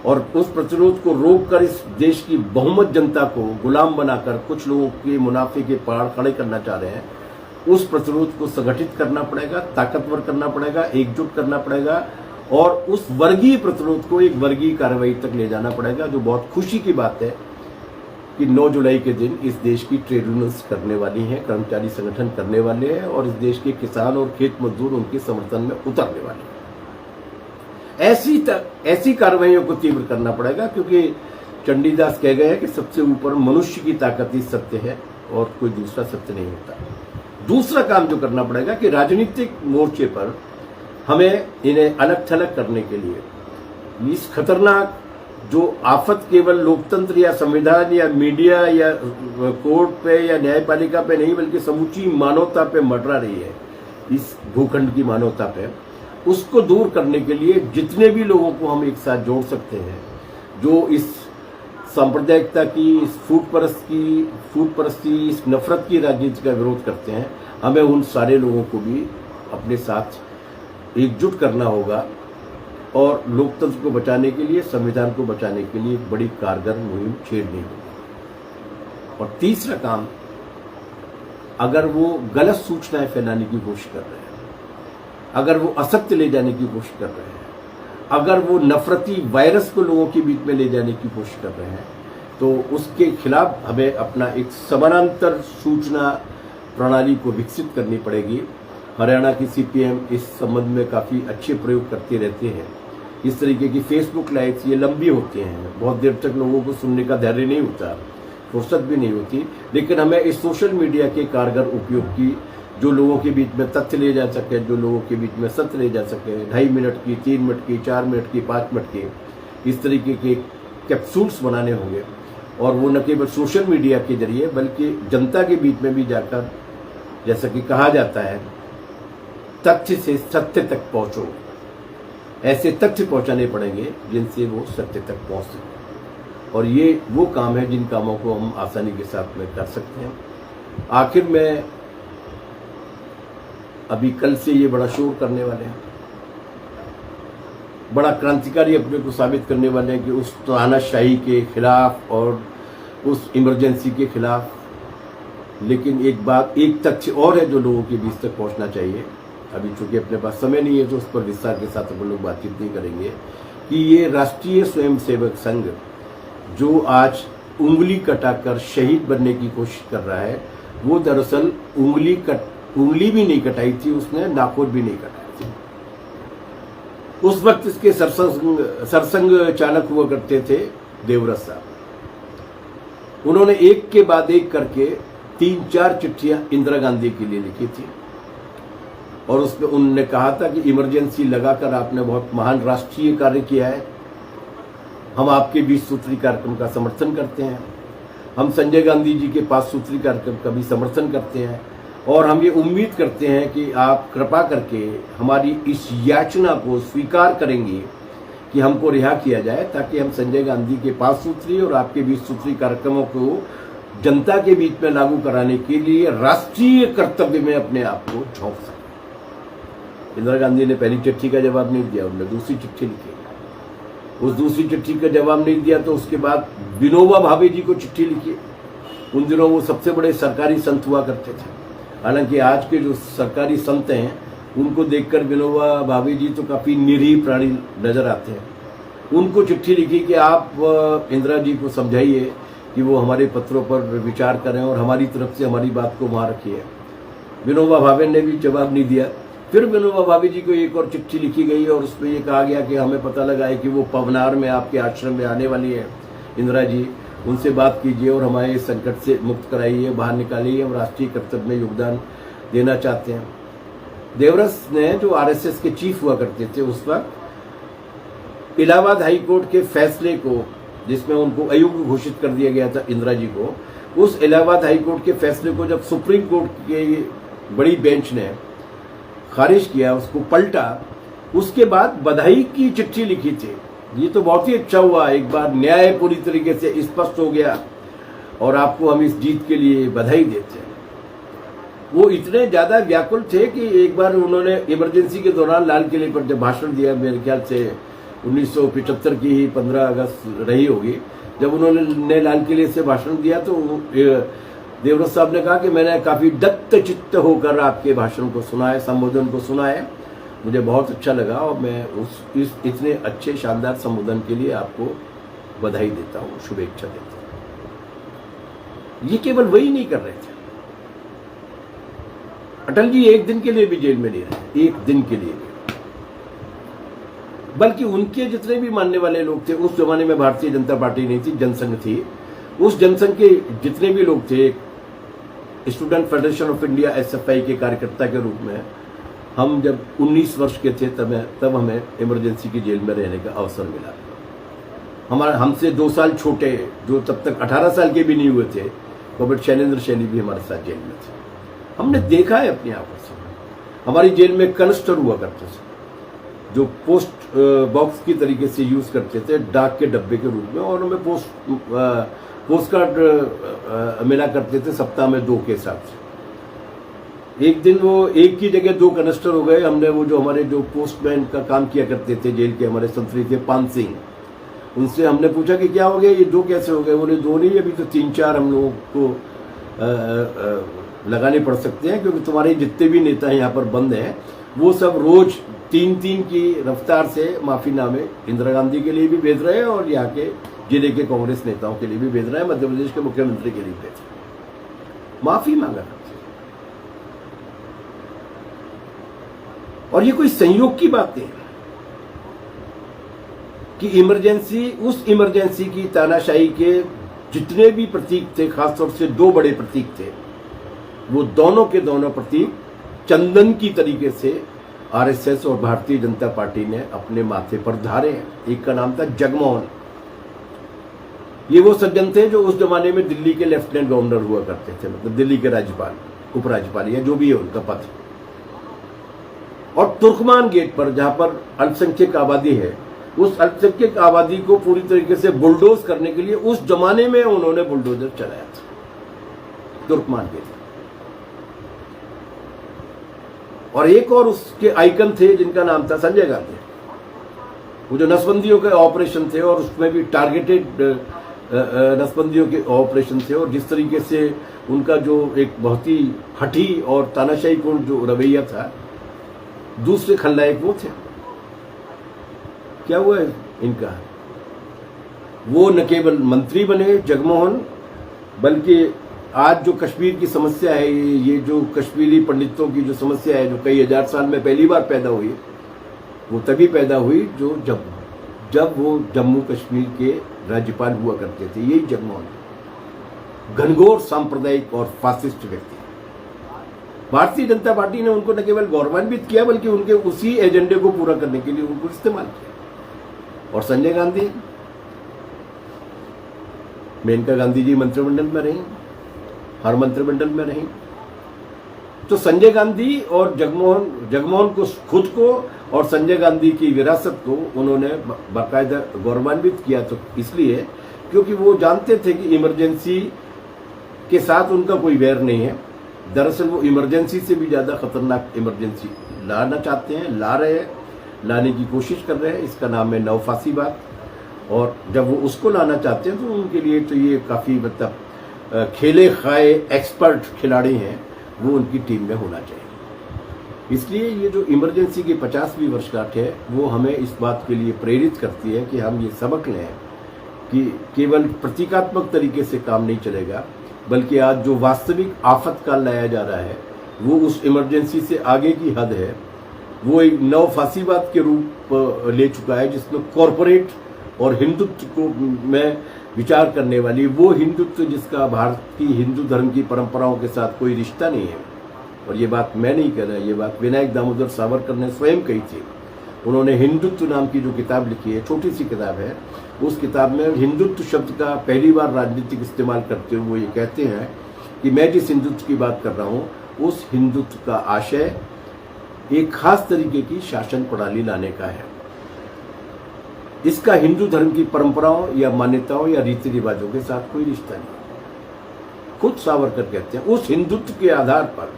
और उस प्रतिरोध को रोककर इस देश की बहुमत जनता को गुलाम बनाकर कुछ लोगों के मुनाफे के पहाड़ खड़े करना चाह रहे हैं, उस प्रतिरोध को संगठित करना पड़ेगा, ताकतवर करना पड़ेगा, एकजुट करना पड़ेगा, और उस वर्गीय प्रतिरोध को एक वर्गीय कार्रवाई तक ले जाना पड़ेगा। जो बहुत खुशी की बात है कि 9 जुलाई के दिन इस देश की ट्रेड यूनियंस करने वाली हैं, कर्मचारी संगठन करने वाले हैं, और इस देश के किसान और खेत मजदूर उनके समर्थन में उतरने वाले हैं। ऐसी कार्रवाइयों को तीव्र करना पड़ेगा, क्योंकि चंडीदास कह गए हैं कि सबसे ऊपर मनुष्य की ताकत ही सत्य है और कोई दूसरा सत्य नहीं होता। दूसरा काम जो करना पड़ेगा कि राजनीतिक मोर्चे पर हमें इन्हें अलग थलग करने के लिए इस खतरनाक जो आफत केवल लोकतंत्र या संविधान या मीडिया या कोर्ट पे या न्यायपालिका पे नहीं, बल्कि समूची मानवता पे मंडरा रही है, इस भूखंड की मानवता पे, उसको दूर करने के लिए जितने भी लोगों को हम एक साथ जोड़ सकते हैं, जो इस सांप्रदायिकता की, इस फूट परस्ती, इस नफरत की राजनीति का विरोध करते हैं, हमें उन सारे लोगों को भी अपने साथ एकजुट करना होगा और लोकतंत्र को बचाने के लिए, संविधान को बचाने के लिए एक बड़ी कारगर मुहिम छेड़नी होगी। और तीसरा काम, अगर वो गलत सूचनाएं फैलाने की कोशिश कर रहे हैं, अगर वो असत्य ले जाने की कोशिश कर रहे हैं, अगर वो नफरती वायरस को लोगों के बीच में ले जाने की कोशिश कर रहे हैं, तो उसके खिलाफ हमें अपना एक समानांतर सूचना प्रणाली को विकसित करनी पड़ेगी। हरियाणा की सीपीएम इस संबंध में काफ़ी अच्छे प्रयोग करती रहती है। इस तरीके की फेसबुक लाइव्स ये लंबी होती हैं, बहुत देर तक लोगों को सुनने का धैर्य नहीं होता, फुर्सत भी नहीं होती, लेकिन हमें इस सोशल मीडिया के कारगर उपयोग की, जो लोगों के बीच में तथ्य ले जा सके, जो लोगों के बीच में सत्य ले जा सके, 2.5 मिनट की, 3 मिनट की, 4 मिनट की, 5 मिनट की, इस तरीके के कैप्सूल्स बनाने होंगे। और वो न केवल सोशल मीडिया के जरिए बल्कि जनता के बीच में भी जाकर, जैसा कि कहा जाता है, तथ्य से सत्य तक पहुंचो, ऐसे तथ्य पहुंचाने पड़ेंगे जिनसे वो सत्य तक पहुंच सके। और ये वो काम है जिन कामों को हम आसानी के साथ में कर सकते हैं। आखिर में अभी कल से ये बड़ा शोर करने वाले हैं, बड़ा क्रांतिकारी अपने को साबित करने वाले हैं कि उस तानाशाही के खिलाफ और उस इमरजेंसी के खिलाफ। लेकिन एक तथ्य और है जो लोगों के बीच तक पहुंचना चाहिए। अभी चूंकि अपने पास समय नहीं है तो उस पर विस्तार के साथ हम लोग बातचीत नहीं करेंगे कि ये राष्ट्रीय स्वयंसेवक संघ जो आज उंगली कटाकर शहीद बनने की कोशिश कर रहा है, वो दरअसल उंगली भी नहीं कटाई थी उसने, नाखून भी नहीं कटाई थी। उस वक्त इसके सरसंघ चालक हुआ करते थे देवव्रत साहब। उन्होंने एक के बाद एक करके 3-4 चिट्ठियां इंदिरा गांधी के लिए लिखी थी और उसमें उन्होंने कहा था कि इमरजेंसी लगाकर आपने बहुत महान राष्ट्रीय कार्य किया है, हम आपके 20 सूत्री कार्यक्रम का समर्थन करते हैं, हम संजय गांधी जी के 5 सूत्री कार्यक्रम का भी समर्थन करते हैं और हम ये उम्मीद करते हैं कि आप कृपा करके हमारी इस याचना को स्वीकार करेंगे कि हमको रिहा किया जाए, ताकि हम संजय गांधी के 5 सूत्री और आपके 20 सूत्री कार्यक्रमों को जनता के बीच में लागू कराने के लिए राष्ट्रीय कर्तव्य में अपने आप को झोंक सकें। इंदिरा गांधी ने पहली चिट्ठी का जवाब नहीं दिया, उन्होंने दूसरी चिट्ठी लिखी। उस दूसरी चिट्ठी का जवाब नहीं दिया तो उसके बाद विनोबा भावे जी को चिट्ठी लिखी। उन दिनों वो सबसे बड़े सरकारी संत हुआ करते थे, हालांकि आज के जो सरकारी संत हैं उनको देखकर विनोबा भावे जी तो काफी निरीह प्राणी नजर आते हैं। उनको चिट्ठी लिखी कि आप इंदिरा जी को समझाइए कि वो हमारे पत्रों पर विचार करें और हमारी तरफ से हमारी बात को वहां रखिए। विनोबा भावे ने भी जवाब नहीं दिया। फिर विनोबा भावे जी को एक और चिट्ठी लिखी गई और उसमें ये कहा गया कि हमें पता लगा है कि वो पवनार में आपके आश्रम में आने वाली है इंदिरा जी, उनसे बात कीजिए और हमारे इस संकट से मुक्त कराइए, बाहर निकालिए, हम राष्ट्रीय कर्तव्य में योगदान देना चाहते हैं। देवरस ने, जो आरएसएस के चीफ हुआ करते थे उस वक्त, इलाहाबाद हाई कोर्ट के फैसले को, जिसमें उनको अयोग्य घोषित कर दिया गया था इंदिरा जी को, उस इलाहाबाद हाई कोर्ट के फैसले को जब सुप्रीम कोर्ट की बड़ी बेंच ने खारिज किया, उसको पलटा, उसके बाद बधाई की चिट्ठी लिखी थी। ये तो बहुत ही अच्छा हुआ, एक बार न्याय पूरी तरीके से स्पष्ट हो गया और आपको हम इस जीत के लिए बधाई देते हैं। वो इतने ज्यादा व्याकुल थे कि एक बार उन्होंने इमरजेंसी के दौरान लाल किले पर जब भाषण दिया, मेरे ख्याल से 1975 की ही 15 अगस्त रही होगी, जब उन्होंने लाल किले से भाषण दिया तो देवव्रत साहब ने कहा कि मैंने काफी दत्त चित्त होकर आपके भाषण को सुना है, संबोधन को सुना है, मुझे बहुत अच्छा लगा और मैं इस इतने अच्छे शानदार संबोधन के लिए आपको बधाई देता हूँ, शुभेच्छा देता हूँ। ये केवल वही नहीं कर रहे थे, अटल जी एक दिन के लिए भी जेल में नहीं रहे, एक दिन के लिए भी, बल्कि उनके जितने भी मानने वाले लोग थे, उस जमाने में भारतीय जनता पार्टी नहीं थी, जनसंघ थी, उस जनसंघ के जितने भी लोग थे, student federation of India SFI के कार्यकर्ता के रूप में हम जब 19 वर्ष के थे तब हमें इमरजेंसी की जेल में रहने का अवसर मिला। हमारा हमसे 2 साल छोटे, जो तब तक 18 साल के भी नहीं हुए थे, कॉमरेड शैलेंद्र शैली भी हमारे साथ जेल में थे। हमने देखा है अपनी आंखों से। हमारी जेल में कनस्टर हुआ करते थे, जो पोस्ट बॉक्स की तरीके से यूज करते थे, डाक के डब्बे के रूप में, और हमें पोस्ट कार्ड मिला करते थे सप्ताह में 2 के हिसाब से। एक दिन वो एक की जगह 2 कनस्टर हो गए। हमने वो जो हमारे जो पोस्टमैन का काम किया करते थे जेल के, हमारे संतरी थे पान सिंह, उनसे हमने पूछा कि क्या हो गया, ये 2 कैसे हो गए? बोले 2 नहीं, अभी तो 3-4 हम लोगों को लगाने पड़ सकते हैं, क्योंकि तुम्हारे जितने भी नेता यहाँ पर बंद हैं वो सब रोज 3-3 की रफ्तार से माफीनामे इंदिरा गांधी के लिए भी भेज रहे हैं और यहाँ के जिले के कांग्रेस नेताओं के लिए भी भेज रहे हैं, मध्य प्रदेश के मुख्यमंत्री के लिए भेज रहे हैं, माफी मांगा करते। और ये कोई संयोग की बात नहीं कि इमरजेंसी, उस इमरजेंसी की तानाशाही के जितने भी प्रतीक थे, खासतौर से 2 बड़े प्रतीक थे, वो दोनों के दोनों प्रतीक चंदन की तरीके से आरएसएस और भारतीय जनता पार्टी ने अपने माथे पर धारे हैं। एक का नाम था जगमोहन। ये वो सज्जन थे जो उस जमाने में दिल्ली के लेफ्टिनेंट गवर्नर हुआ करते थे, मतलब दिल्ली के राज्यपाल, उपराज्यपाल या जो भी है उनका पद। और तुर्कमान गेट पर, जहां पर अल्पसंख्यक आबादी है, उस अल्पसंख्यक आबादी को पूरी तरीके से बुलडोज करने के लिए उस जमाने में उन्होंने बुलडोजर चलाया था तुर्कमान गेट। और एक और उसके आइकन थे जिनका नाम था संजय गांधी। वो जो नसबंदियों के ऑपरेशन थे और उसमें भी टारगेटेड नसबंदियों के ऑपरेशन थे, और जिस तरीके से उनका जो एक बहुत ही हठी और तानाशाही पूर्ण जो रवैया था, दूसरे खलनायक वो थे। क्या हुआ है इनका? वो न केवल मंत्री बने जगमोहन, बल्कि आज जो कश्मीर की समस्या है, ये जो कश्मीरी पंडितों की जो समस्या है, जो कई हजार साल में पहली बार पैदा हुई, वो तभी पैदा हुई जो जब वो जम्मू कश्मीर के राज्यपाल हुआ करते थे, यही जगमोहन। घनघोर सांप्रदायिक और फासिस्ट व्यक्ति। भारतीय जनता पार्टी ने उनको न केवल गौरवान्वित किया बल्कि उनके उसी एजेंडे को पूरा करने के लिए उनको इस्तेमाल किया। और संजय गांधी, मेनका गांधी जी मंत्रिमंडल में रही, हर मंत्रिमंडल में रही। तो संजय गांधी और जगमोहन को खुद को और संजय गांधी की विरासत को उन्होंने बाकायदा गौरवान्वित किया। तो इसलिए क्योंकि वो जानते थे कि इमरजेंसी के साथ उनका कोई वैर नहीं है। दरअसल वो इमरजेंसी से भी ज्यादा खतरनाक इमरजेंसी लाना चाहते हैं, ला रहे हैं, लाने की कोशिश कर रहे हैं। इसका नाम है नवफासीवाद। और जब वो उसको लाना चाहते हैं तो उनके लिए तो ये काफी मतलब खेले खाए एक्सपर्ट खिलाड़ी हैं, वो उनकी टीम में होना चाहिए। इसलिए ये जो इमरजेंसी की 50वीं वर्षगांठ है वो हमें इस बात के लिए प्रेरित करती है कि हम ये सबक लें कि केवल प्रतीकात्मक तरीके से काम नहीं चलेगा, बल्कि आज जो वास्तविक आफतकाल लाया जा रहा है वो उस इमरजेंसी से आगे की हद है। वो एक नवफासीवाद के रूप ले चुका है जिसमें कॉरपोरेट और हिंदुत्व को में विचार करने वाली वो हिंदुत्व जिसका भारत की हिंदू धर्म की परंपराओं के साथ कोई रिश्ता नहीं है। और ये बात मैं नहीं कह रहा, ये बात विनायक दामोदर सावरकर ने स्वयं कही थी। उन्होंने हिंदुत्व नाम की जो किताब लिखी है, छोटी सी किताब है, उस किताब में हिंदुत्व शब्द का पहली बार राजनीतिक इस्तेमाल करते हुए वो ये कहते हैं कि मैं जिस हिंदुत्व की बात कर रहा हूँ उस हिंदुत्व का आशय एक खास तरीके की शासन प्रणाली लाने का है। इसका हिंदू धर्म की परंपराओं या मान्यताओं या रीति रिवाजों के साथ कोई रिश्ता नहीं। खुद सावरकर कहते हैं उस हिंदुत्व के आधार पर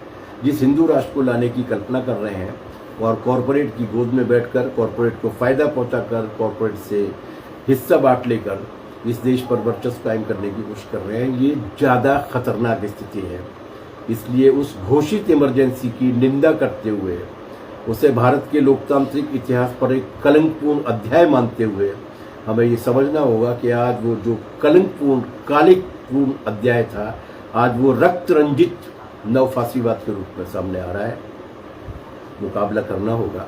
जिस हिंदू राष्ट्र को लाने की कल्पना कर रहे हैं और कॉरपोरेट की गोद में बैठकर कॉरपोरेट को फायदा पहुंचाकर कॉरपोरेट से हिस्सा बांट लेकर इस देश पर वर्चस्व कायम करने की कोशिश कर रहे हैं, ये ज्यादा खतरनाक स्थिति है। इसलिए उस घोषित इमरजेंसी की निंदा करते हुए उसे भारत के लोकतांत्रिक इतिहास पर एक कलंकपूर्ण अध्याय मानते हुए हमें ये समझना होगा कि आज वो जो कलंकपूर्ण कालिकपूर्ण अध्याय था, आज वो रक्त रंजित नवफासीवाद के रूप में सामने आ रहा है। मुकाबला करना होगा।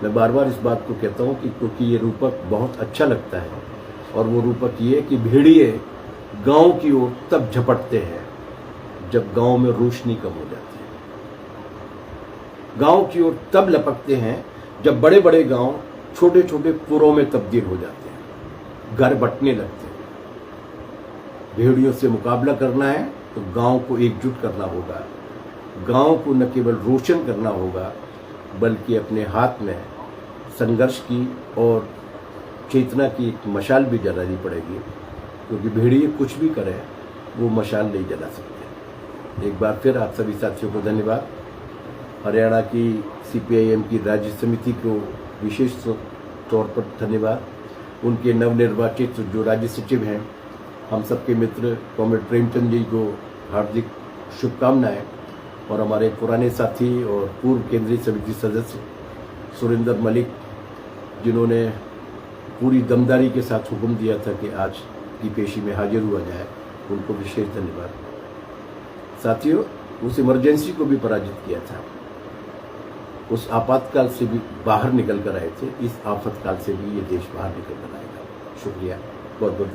मैं बार बार इस बात को कहता हूँ कि क्योंकि ये रूपक बहुत अच्छा लगता है और वो रूपक ये कि भेड़िए गांव की ओर तब झपटते हैं जब गांव में रोशनी कम हो जाती है, गांव की ओर तब लपकते हैं जब बड़े बड़े गांव छोटे छोटे पुरों में तब्दील हो जाते हैं, घर बंटने लगते हैं। भेड़ियों से मुकाबला करना है तो गांव को एकजुट करना होगा, गांव को न केवल रोशन करना होगा बल्कि अपने हाथ में संघर्ष की और चेतना की एक मशाल भी जलानी पड़ेगी, क्योंकि भेड़िए कुछ भी करें वो मशाल नहीं जला सकते। एक बार फिर आप सभी साथियों को धन्यवाद। हरियाणा की CPIM की राज्य समिति को विशेष तौर पर धन्यवाद। उनके नवनिर्वाचित जो राज्य सचिव हैं, हम सबके मित्र कॉमरेड प्रेमचंद जी को हार्दिक शुभकामनाएं। और हमारे पुराने साथी और पूर्व केंद्रीय समिति सदस्य सुरेंद्र मलिक, जिन्होंने पूरी दमदारी के साथ हुक्म दिया था कि आज की पेशी में हाजिर हुआ जाए, उनको विशेष धन्यवाद। साथियों, उस इमरजेंसी को भी पराजित किया था, उस आपातकाल से भी बाहर निकल कर आए थे, इस आफतकाल से भी ये देश बाहर निकल कर आएगा। शुक्रिया, बहुत बहुत।